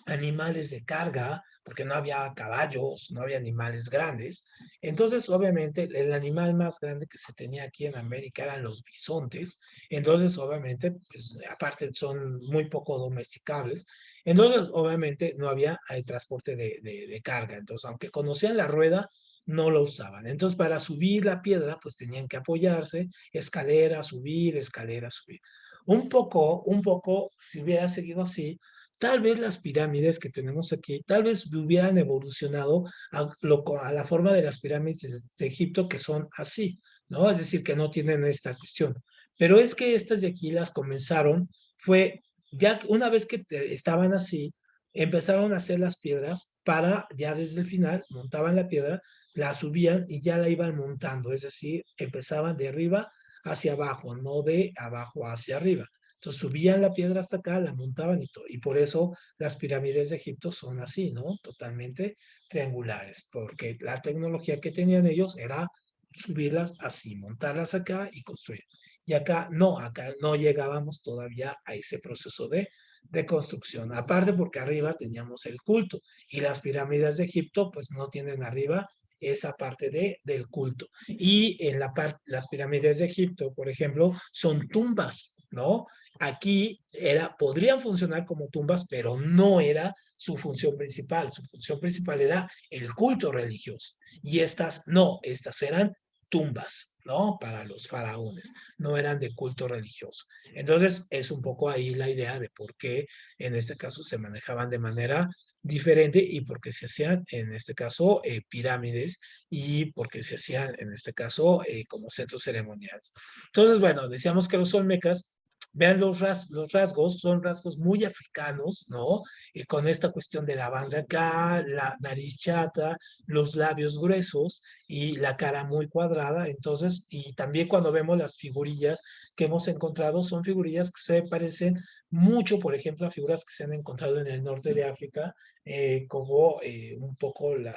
animales de carga, porque no había caballos, no había animales grandes. Entonces, obviamente, el animal más grande que se tenía aquí en América eran los bisontes. Entonces, obviamente, pues aparte son muy poco domesticables. Entonces, obviamente, no había transporte de carga. Entonces, aunque conocían la rueda, no lo usaban. Entonces, para subir la piedra, pues tenían que apoyarse, escalera, subir. Un poco, si hubiera seguido así, tal vez las pirámides que tenemos aquí, tal vez hubieran evolucionado a la forma de las pirámides de Egipto que son así, ¿no? Es decir, que no tienen esta cuestión. Pero es que estas de aquí las comenzaron, fue ya una vez que estaban así, empezaron a hacer las piedras para ya desde el final, montaban la piedra, la subían y ya la iban montando, es decir, empezaban de arriba hacia abajo, no de abajo hacia arriba. Entonces subían la piedra hasta acá, la montaban y todo. Y por eso las pirámides de Egipto son así, ¿no? Totalmente triangulares, porque la tecnología que tenían ellos era subirlas así, montarlas acá y construir. Y acá no llegábamos todavía a ese proceso de construcción. Aparte porque arriba teníamos el culto y las pirámides de Egipto pues no tienen arriba esa parte del culto. Y en las pirámides de Egipto, por ejemplo, son tumbas, ¿no? Aquí podrían funcionar como tumbas, pero no era su función principal. Su función principal era el culto religioso. Y estas eran tumbas, ¿no? Para los faraones, no eran de culto religioso. Entonces, es un poco ahí la idea de por qué en este caso se manejaban de manera diferente y por qué se hacían, en este caso, pirámides y por qué se hacían, en este caso, como centros ceremoniales. Entonces, bueno, decíamos que los olmecas vean los rasgos, son rasgos muy africanos, ¿no? Con esta cuestión de la banda acá, la nariz chata, los labios gruesos y la cara muy cuadrada. Entonces, y también cuando vemos las figurillas que hemos encontrado, son figurillas que se parecen mucho, por ejemplo, a figuras que se han encontrado en el norte de África, como un poco la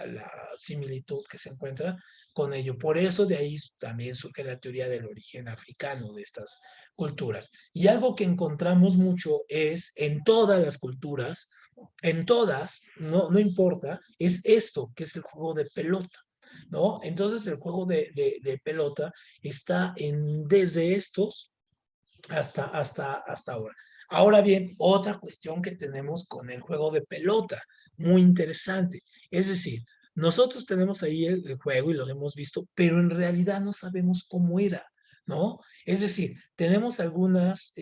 similitud que se encuentra con ello. Por eso de ahí también surge la teoría del origen africano de estas culturas. Y algo que encontramos mucho es en todas las culturas, en todas, no importa, es esto, que es el juego de pelota, ¿no? Entonces el juego de pelota está desde estos hasta ahora. Ahora bien, otra cuestión que tenemos con el juego de pelota, muy interesante. Es decir, nosotros tenemos ahí el juego y lo hemos visto, pero en realidad no sabemos cómo era, ¿no? Es decir, tenemos algunas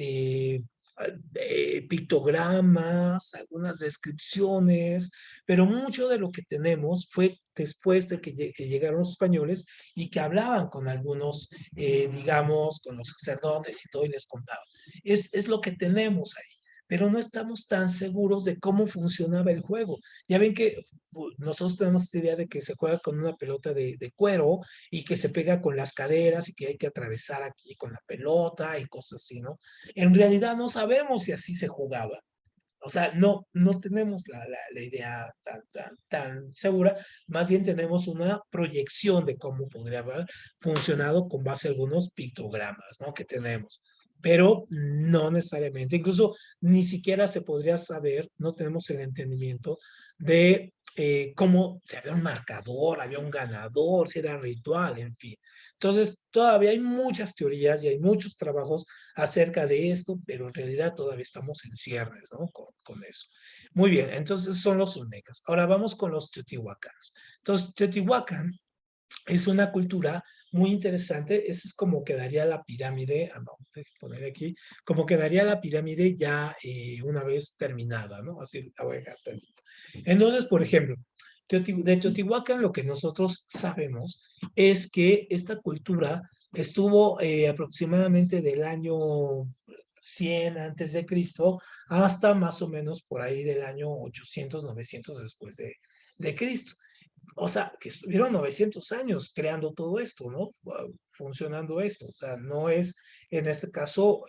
pictogramas, algunas descripciones, pero mucho de lo que tenemos fue después de que llegaron los españoles y que hablaban con algunos, digamos, con los sacerdotes y todo y les contaban. Es lo que tenemos ahí, pero no estamos tan seguros de cómo funcionaba el juego. Ya ven que nosotros tenemos esta idea de que se juega con una pelota de cuero y que se pega con las caderas y que hay que atravesar aquí con la pelota y cosas así, ¿no? En realidad no sabemos si así se jugaba. O sea, no tenemos la idea tan segura, más bien tenemos una proyección de cómo podría haber funcionado con base a algunos pictogramas, ¿no? Que tenemos, pero no necesariamente, incluso ni siquiera se podría saber, no tenemos el entendimiento de cómo, si había un marcador, había un ganador, si era ritual, en fin. Entonces, todavía hay muchas teorías y hay muchos trabajos acerca de esto, pero en realidad todavía estamos en ciernes, ¿no? Con eso. Muy bien, entonces son los olmecas. Ahora vamos con los teotihuacanos. Entonces, Teotihuacán es una cultura muy interesante. Esa es como quedaría la pirámide, vamos a poner aquí, como quedaría la pirámide ya una vez terminada, ¿no? Así la voy a dejar tantito. Entonces, por ejemplo, de Teotihuacán lo que nosotros sabemos es que esta cultura estuvo aproximadamente del año 100 antes de Cristo hasta más o menos por ahí del año 800, 900 después de Cristo. O sea, que estuvieron 900 años creando todo esto, ¿no? Funcionando esto. O sea, no es, en este caso,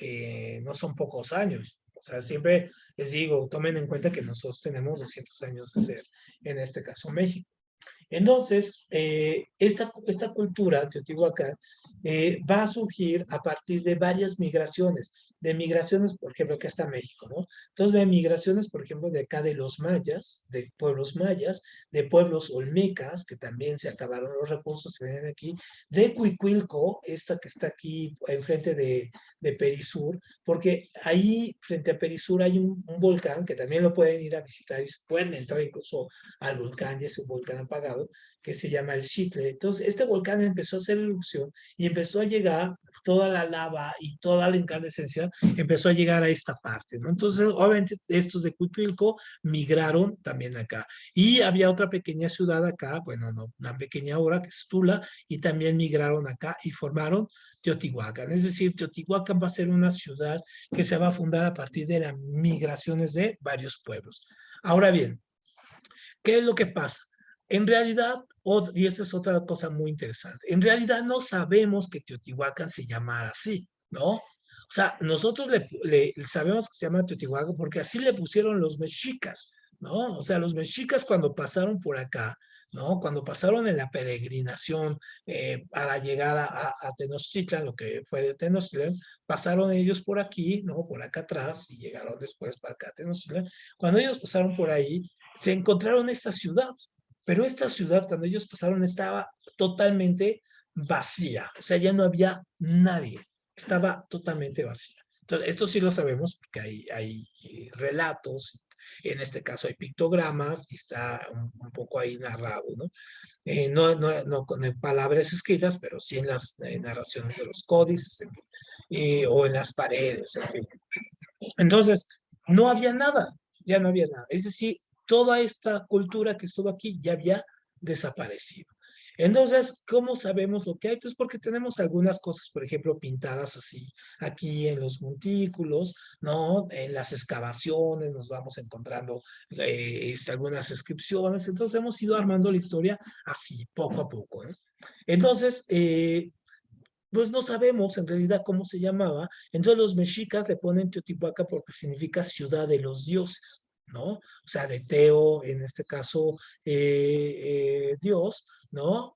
no son pocos años. O sea, siempre les digo, tomen en cuenta que nosotros tenemos 200 años de ser, en este caso, México. Entonces, esta cultura teotihuacán va a surgir a partir de varias migraciones, de migraciones, por ejemplo, acá está México, ¿no? Entonces, de migraciones, por ejemplo, de acá de los mayas, de pueblos olmecas, que también se acabaron los recursos que vienen aquí, de Cuicuilco, esta que está aquí enfrente de Perisur, porque ahí, frente a Perisur, hay un volcán que también lo pueden ir a visitar y pueden entrar incluso al volcán, y es un volcán apagado, que se llama el Xitle. Entonces, este volcán empezó a hacer erupción y empezó a llegar toda la lava y toda la incandescencia, empezó a llegar a esta parte, ¿no? Entonces, obviamente, estos de Cuipilco migraron también acá. Y había otra pequeña ciudad acá, bueno, no, una pequeña ahora, que es Tula, y también migraron acá y formaron Teotihuacán. Es decir, Teotihuacán va a ser una ciudad que se va a fundar a partir de las migraciones de varios pueblos. Ahora bien, ¿qué es lo que pasa? En realidad, y esta es otra cosa muy interesante, en realidad no sabemos que Teotihuacán se llamara así, ¿no? O sea, nosotros sabemos que se llama Teotihuacán porque así le pusieron los mexicas, ¿no? O sea, los mexicas cuando pasaron por acá, ¿no? Cuando pasaron en la peregrinación para llegar a Tenochtitlan, lo que fue de Tenochtitlan, pasaron ellos por aquí, ¿no? Por acá atrás y llegaron después para acá a Tenochtitlan. Cuando ellos pasaron por ahí, se encontraron esta ciudad, pero esta ciudad cuando ellos pasaron estaba totalmente vacía, o sea, ya no había nadie, estaba totalmente vacía. Entonces, esto sí lo sabemos porque hay relatos, en este caso hay pictogramas y está un poco ahí narrado, ¿no? No con palabras escritas, pero sí en las narraciones de los códices o en las paredes, en fin. Entonces, no había nada, ya no había nada. Es decir, toda esta cultura que estuvo aquí ya había desaparecido. Entonces, ¿cómo sabemos lo que hay? Pues porque tenemos algunas cosas, por ejemplo, pintadas así aquí en los montículos, ¿no? En las excavaciones nos vamos encontrando algunas inscripciones. Entonces, hemos ido armando la historia así, poco a poco, ¿no? Entonces, pues no sabemos en realidad cómo se llamaba. Entonces los mexicas le ponen Teotihuacán porque significa ciudad de los dioses, ¿no? O sea, de Teo, en este caso, Dios, ¿no?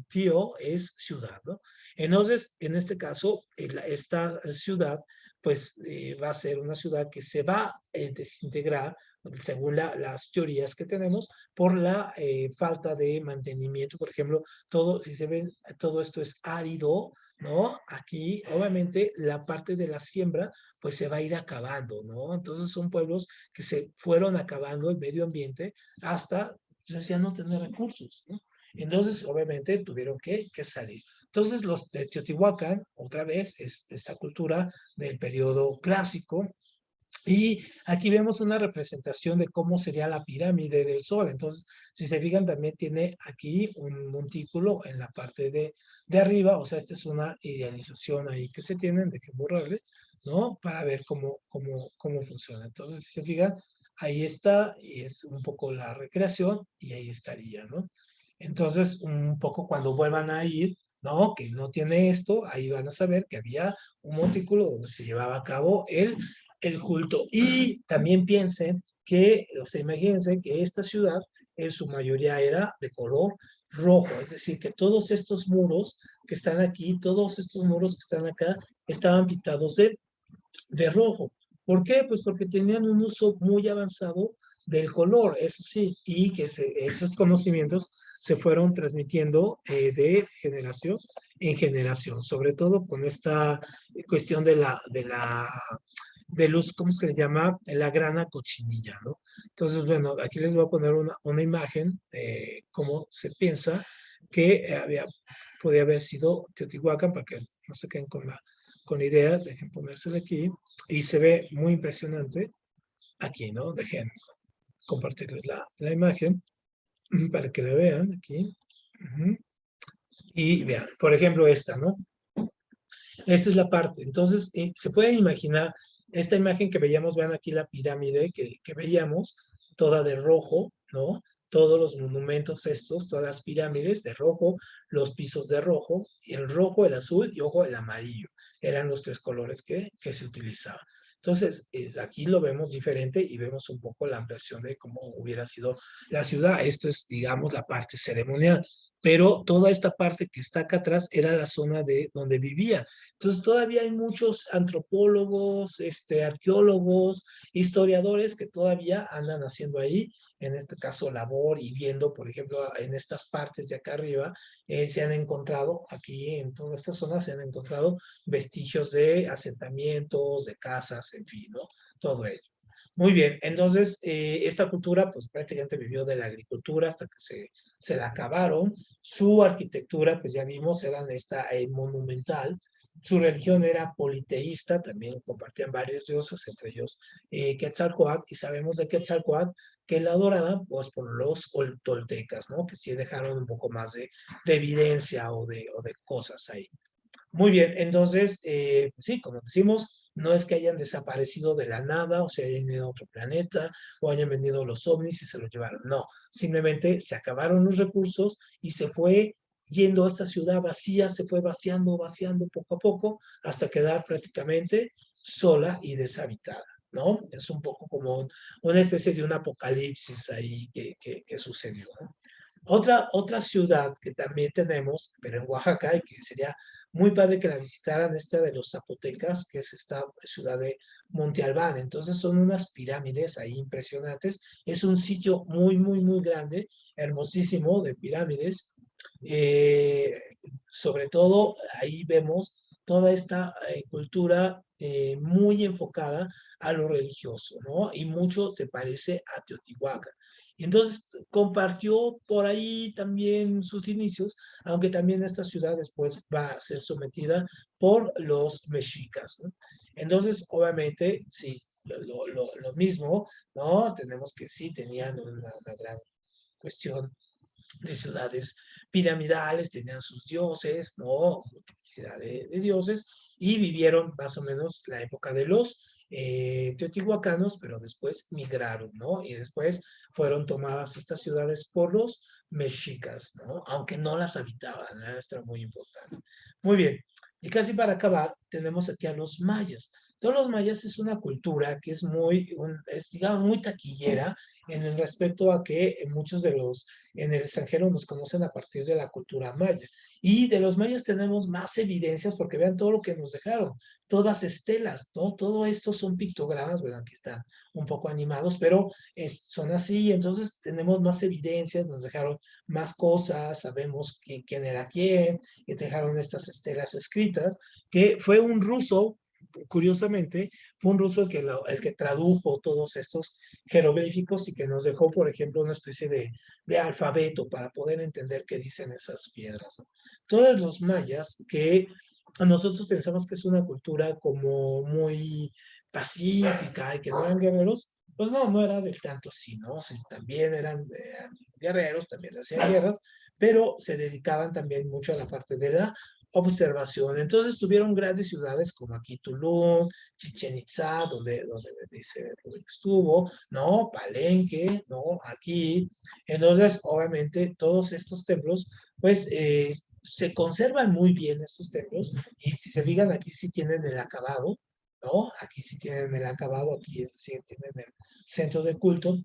Tío es ciudad, ¿no? Entonces, en este caso, esta ciudad, pues va a ser una ciudad que se va a desintegrar según las teorías que tenemos, por la falta de mantenimiento. Por ejemplo, todo, si se ven, todo esto es árido, ¿no? Aquí, obviamente, la parte de la siembra, pues se va a ir acabando, ¿no? Entonces son pueblos que se fueron acabando el medio ambiente hasta pues, ya no tener recursos, ¿no? Entonces, obviamente, tuvieron que salir. Entonces, los de Teotihuacán, otra vez, es esta cultura del periodo clásico, y aquí vemos una representación de cómo sería la pirámide del Sol. Entonces, si se fijan, también tiene aquí un montículo en la parte de arriba. O sea, esta es una idealización ahí que se tienen, de que borrarle, ¿no? Para ver cómo funciona. Entonces, si se fijan, ahí está, y es un poco la recreación, y ahí estaría, ¿no? Entonces, un poco cuando vuelvan a ir, ¿no? Que no tiene esto, ahí van a saber que había un montículo donde se llevaba a cabo el culto. Y también piensen que, o sea, imagínense que esta ciudad en su mayoría era de color rojo, es decir, que todos estos muros que están aquí, todos estos muros que están acá, estaban pintados de rojo. ¿Por qué? Pues porque tenían un uso muy avanzado del color, eso sí, y que esos conocimientos se fueron transmitiendo de generación en generación, sobre todo con esta cuestión de luz, ¿cómo se le llama? La grana cochinilla, ¿no? Entonces, bueno, aquí les voy a poner una imagen de cómo se piensa que podía haber sido Teotihuacán, para que no se queden con la idea, dejen ponérsela aquí, y se ve muy impresionante aquí, ¿no? Dejen compartirles la imagen para que la vean aquí. Y vean, por ejemplo, esta, ¿no? Esta es la parte. Entonces, se pueden imaginar esta imagen que veíamos, vean aquí la pirámide que veíamos, toda de rojo, ¿no? Todos los monumentos estos, todas las pirámides de rojo, los pisos de rojo, y el rojo, el azul y ojo, el amarillo. Eran los tres colores que se utilizaban. Entonces, aquí lo vemos diferente y vemos un poco la ampliación de cómo hubiera sido la ciudad. Esto es, digamos, la parte ceremonial. Pero toda esta parte que está acá atrás era la zona de donde vivía. Entonces todavía hay muchos antropólogos, arqueólogos, historiadores que todavía andan haciendo ahí, en este caso labor y viendo, por ejemplo, en estas partes de acá arriba, se han encontrado, aquí en toda esta zona se han encontrado vestigios de asentamientos, de casas, en fin, ¿no? Todo ello. Muy bien, entonces esta cultura pues prácticamente vivió de la agricultura hasta que se la acabaron. Su arquitectura, pues ya vimos, era esta monumental. Su religión era politeísta, también compartían varios dioses, entre ellos Quetzalcóatl, y sabemos de Quetzalcóatl que la adoraban pues por los toltecas, ¿no? Que sí dejaron un poco más de evidencia o de cosas ahí. Muy bien, entonces, sí, como decimos, no es que hayan desaparecido de la nada o se hayan ido a otro planeta o hayan venido los ovnis y se los llevaron. No, simplemente se acabaron los recursos y se fue yendo a esta ciudad vacía, se fue vaciando, vaciando poco a poco hasta quedar prácticamente sola y deshabitada, ¿no? Es un poco como una especie de un apocalipsis ahí que sucedió, ¿no? Otra ciudad que también tenemos, pero en Oaxaca, y que sería muy padre que la visitaran, esta de los zapotecas, que es esta ciudad de Monte Albán. Entonces son unas pirámides ahí impresionantes. Es un sitio muy, muy, muy grande, hermosísimo de pirámides. Eh, Sobre todo ahí vemos toda esta cultura muy enfocada a lo religioso, ¿no? Y mucho se parece a Teotihuacán. Y entonces compartió por ahí también sus inicios, aunque también esta ciudad después va a ser sometida por los mexicas, ¿no? Entonces, obviamente, sí, lo mismo, ¿no? Tenemos que sí, tenían una gran cuestión de ciudades piramidales, tenían sus dioses, ¿no? Multiplicidad de dioses, y vivieron más o menos la época de los teotihuacanos, pero después migraron, ¿no? Y después fueron tomadas estas ciudades por los mexicas, ¿no? Aunque no las habitaban, ¿no? Esto era muy importante. Muy bien, y casi para acabar, tenemos aquí a los mayas. Todos los mayas es una cultura que es digamos, muy taquillera en el respecto a que muchos de los en el extranjero nos conocen a partir de la cultura maya. Y de los mayas tenemos más evidencias porque vean todo lo que nos dejaron, todas estelas, ¿no? Todo esto son pictogramas, bueno, aquí están un poco animados, pero son así, entonces tenemos más evidencias, nos dejaron más cosas, sabemos quién era quién, y dejaron estas estelas escritas, que fue un ruso, curiosamente, fue un ruso el que tradujo todos estos jeroglíficos y que nos dejó, por ejemplo, una especie de alfabeto para poder entender qué dicen esas piedras, ¿no? Todos los mayas que nosotros pensamos que es una cultura como muy pacífica y que no eran guerreros, pues no, no era del tanto así, ¿no? Sí, también eran guerreros, también hacían guerras, pero se dedicaban también mucho a la parte de la observación. Entonces tuvieron grandes ciudades como aquí Tulum, Chichen Itzá, donde dice que estuvo, ¿no? Palenque, ¿no? Aquí. Entonces, obviamente, todos estos templos, pues, se conservan muy bien estos templos y si se fijan aquí sí tienen el acabado, ¿no? Aquí sí tienen el acabado, aquí es decir, tienen el centro de culto,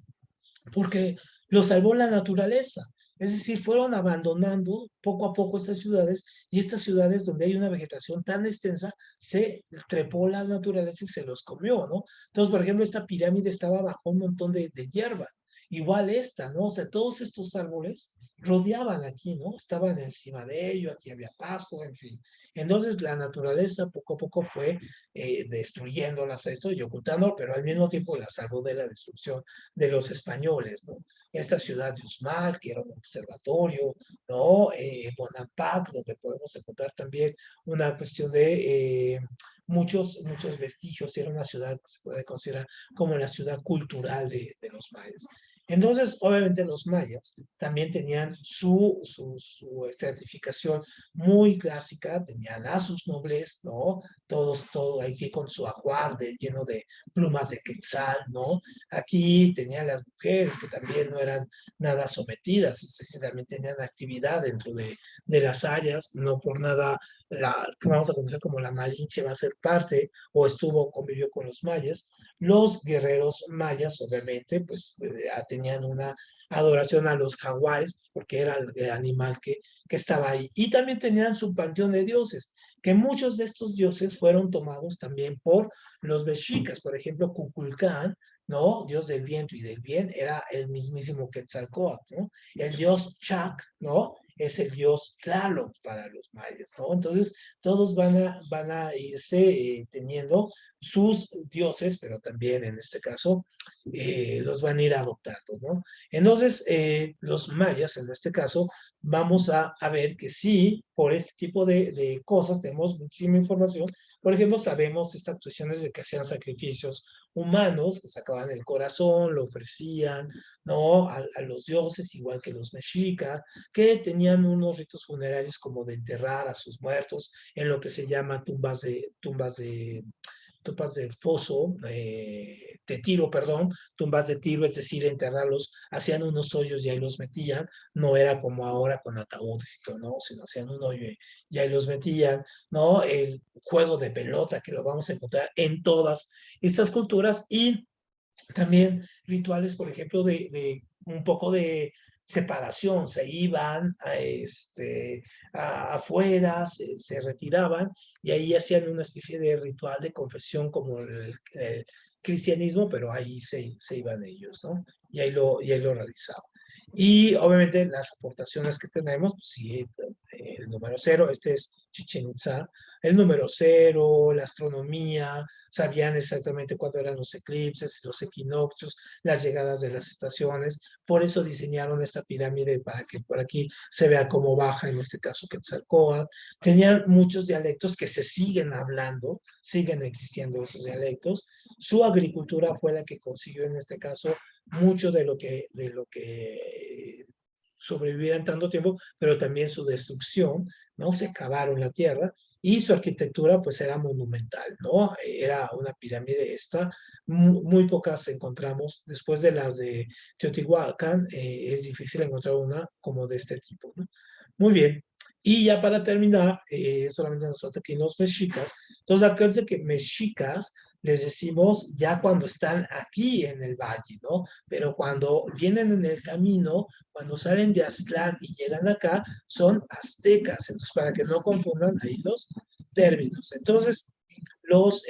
porque lo salvó la naturaleza. Es decir, fueron abandonando poco a poco estas ciudades y estas ciudades donde hay una vegetación tan extensa, se trepó la naturaleza y se los comió, ¿no? Entonces, por ejemplo, esta pirámide estaba bajo un montón de hierba. Igual esta, ¿no? O sea, todos estos árboles rodeaban aquí, ¿no? Estaban encima de ello, aquí había pasto, en fin. Entonces, la naturaleza poco a poco fue destruyéndolas esto y ocultando, pero al mismo tiempo la salvó de la destrucción de los españoles, ¿no? Esta ciudad de Uxmal, que era un observatorio, ¿no? Bonampak, donde podemos encontrar también una cuestión de muchos vestigios, era una ciudad que se puede considerar como la ciudad cultural de los mayas. Entonces, obviamente los mayas también tenían su estratificación muy clásica, tenían a sus nobles, ¿no? Todo aquí con su ajuar lleno de plumas de quetzal, ¿no? Aquí tenían las mujeres que también no eran nada sometidas, es decir, también tenían actividad dentro de las áreas, no por nada que vamos a conocer como la Malinche va a ser parte o convivió con los mayas. Los guerreros mayas, obviamente, pues tenían una adoración a los jaguares, porque era el animal que estaba ahí. Y también tenían su panteón de dioses, que muchos de estos dioses fueron tomados también por los mexicas. Por ejemplo, Cuculcán, ¿no? Dios del viento y del bien, era el mismísimo Quetzalcóatl, ¿no? El dios Chac, ¿no? Es el dios Tlaloc para los mayas, ¿no? Entonces, todos van a irse teniendo sus dioses, pero también en este caso los van a ir adoptando, ¿no? Entonces, los mayas, en este caso, vamos a ver que sí, por este tipo de cosas tenemos muchísima información. Por ejemplo, sabemos estas cuestiones de que hacían sacrificios humanos, que sacaban el corazón, lo ofrecían, ¿no? A los dioses, igual que los mexicas, que tenían unos ritos funerarios como de enterrar a sus muertos en lo que se llama tumbas de foso, de tiro, perdón, tumbas de tiro, es decir, enterrarlos, hacían unos hoyos y ahí los metían, no era como ahora con ataúdes y todo, ¿no? Sino hacían un hoyo y ahí los metían, ¿no? El juego de pelota que lo vamos a encontrar en todas estas culturas y también rituales, por ejemplo, de un poco de separación, se iban afuera, se retiraban y ahí hacían una especie de ritual de confesión como el cristianismo, pero ahí se iban ellos, ¿no? Y ahí lo realizaban. Y obviamente las aportaciones que tenemos, pues sí, el número cero, este es Chichen Itza, el número cero, la astronomía, sabían exactamente cuándo eran los eclipses, los equinoccios, las llegadas de las estaciones, por eso diseñaron esta pirámide para que por aquí se vea cómo baja, en este caso Quetzalcóatl. Tenían muchos dialectos que se siguen hablando, siguen existiendo esos dialectos. Su agricultura fue la que consiguió en este caso mucho de lo que sobrevivieran tanto tiempo, pero también su destrucción, ¿no? Se cavaron la tierra y su arquitectura pues era monumental, ¿no? Era una pirámide esta, muy pocas encontramos, después de las de Teotihuacán, es difícil encontrar una como de este tipo, ¿no? Muy bien. Y ya para terminar, solamente nosotros aquí los mexicas, entonces acuérdense que mexicas les decimos ya cuando están aquí en el valle, ¿no? Pero cuando vienen en el camino, cuando salen de Aztlán y llegan acá, son aztecas. Entonces, para que no confundan ahí los términos. Entonces, los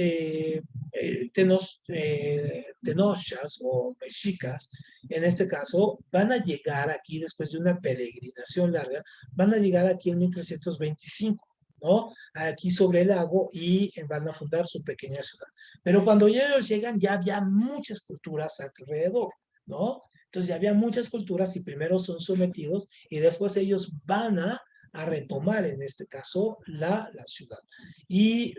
tenochas o mexicas, en este caso, van a llegar aquí después de una peregrinación larga, van a llegar aquí en 1325. ¿No? Aquí sobre el lago y van a fundar su pequeña ciudad. Pero cuando ellos llegan ya había muchas culturas alrededor, ¿no? Entonces ya había muchas culturas y primero son sometidos y después ellos van a retomar en este caso la ciudad y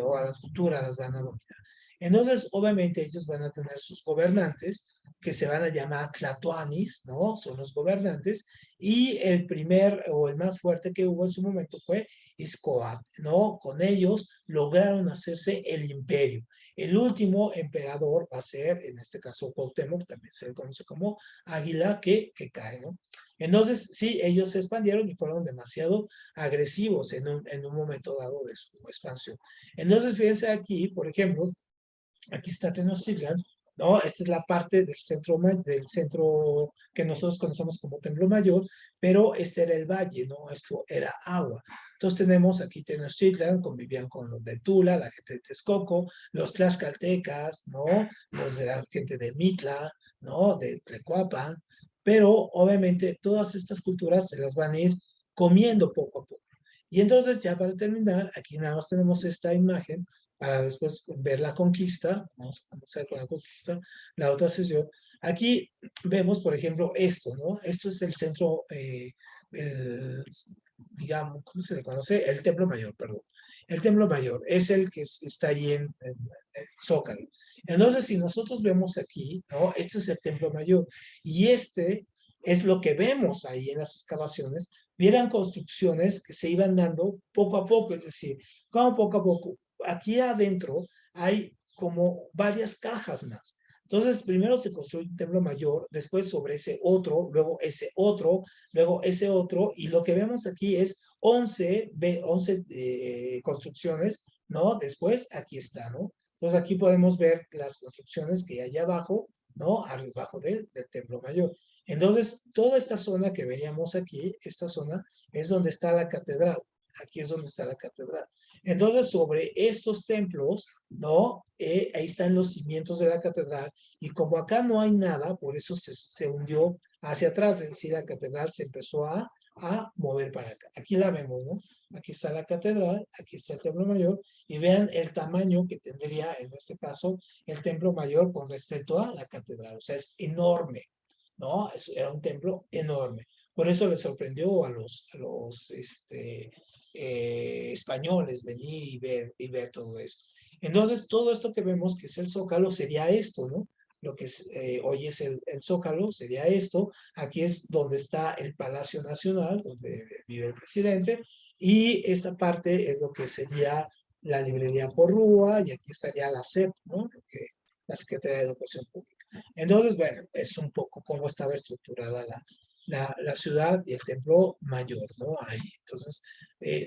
o a las culturas las van a dominar. Entonces obviamente ellos van a tener sus gobernantes que se van a llamar tlatoanis, ¿no? Son los gobernantes y el primer o el más fuerte que hubo en su momento fue Iscoat, ¿no? Con ellos lograron hacerse el imperio. El último emperador va a ser, en este caso, Cuauhtémoc, también se le conoce como Águila, que cae, ¿no? Entonces, sí, ellos se expandieron y fueron demasiado agresivos en un momento dado de su expansión. Entonces, fíjense aquí, por ejemplo, aquí está Tenochtitlan, ¿no? Esta es la parte del centro que nosotros conocemos como Templo Mayor, pero este era el valle, ¿no? Esto era agua. Entonces tenemos aquí Tenochtitlan, convivían con los de Tula, la gente de Texcoco, los tlaxcaltecas, ¿no? Los de la gente de Mitla, ¿no? De Tlecuapan, pero obviamente todas estas culturas se las van a ir comiendo poco a poco. Y entonces ya para terminar, aquí nada más tenemos esta imagen para después ver la conquista. Vamos a comenzar con la conquista, la otra sesión. Aquí vemos, por ejemplo, esto, ¿no? Esto es el centro, digamos, ¿cómo se le conoce? El Templo Mayor, perdón. El Templo Mayor es el que está ahí en el Zócalo. Entonces, si nosotros vemos aquí, ¿no? Este es el Templo Mayor y este es lo que vemos ahí en las excavaciones. Vieran construcciones que se iban dando poco a poco, es decir, ¿cómo poco a poco? Aquí adentro hay como varias cajas más. Entonces, primero se construye un templo mayor, después sobre ese otro, luego ese otro, luego ese otro, y lo que vemos aquí es 11 construcciones, ¿no? Después aquí está, ¿no? Entonces aquí podemos ver las construcciones que hay abajo, ¿no? Abajo del templo mayor. Entonces, toda esta zona que veríamos aquí, esta zona es donde está la catedral. Aquí es donde está la catedral. Entonces, sobre estos templos, ¿no? Ahí están los cimientos de la catedral y como acá no hay nada, por eso se hundió hacia atrás, es decir, la catedral se empezó a mover para acá. Aquí la vemos, ¿no? Aquí está la catedral, aquí está el templo mayor y vean el tamaño que tendría en este caso el templo mayor con respecto a la catedral. O sea, es enorme, ¿no? Era un templo enorme. Por eso le sorprendió a los españoles venir y ver todo esto. Entonces, todo esto que vemos que es el Zócalo sería esto, ¿no? Lo que es, hoy es el Zócalo, sería esto. Aquí es donde está el Palacio Nacional, donde vive el presidente, y esta parte es lo que sería la librería Porrúa, y aquí estaría la SEP, ¿no? La Secretaría de Educación Pública. Entonces, bueno, es un poco cómo estaba estructurada la ciudad y el templo mayor, ¿no? Ahí. Entonces,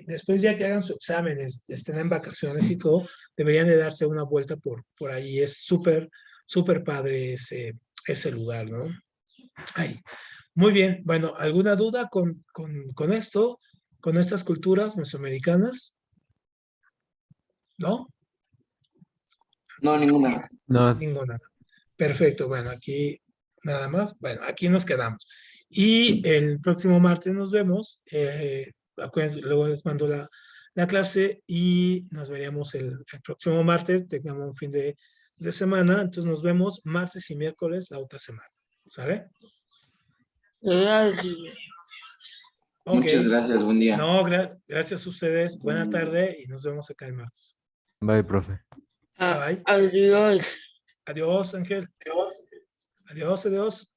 después ya que hagan sus exámenes, estén en vacaciones y todo, deberían de darse una vuelta por ahí. Es súper, súper padre ese lugar, ¿no? Ahí. Muy bien. Bueno, ¿alguna duda con esto, con estas culturas mesoamericanas? ¿No? No, ninguna. No, Ninguna. Perfecto. Bueno, aquí nada más. Bueno, aquí nos quedamos. Y el próximo martes nos vemos. Acuérdense, luego les mando la clase y nos veríamos el próximo martes. Tengamos un fin de semana. Entonces nos vemos martes y miércoles la otra semana. ¿Sale? Gracias. Ok. Muchas gracias, buen día. No, gracias a ustedes. Buena tarde y nos vemos acá el martes. bye, profe. Bye. Adiós. Adiós, Ángel. Adiós. Adiós, adiós.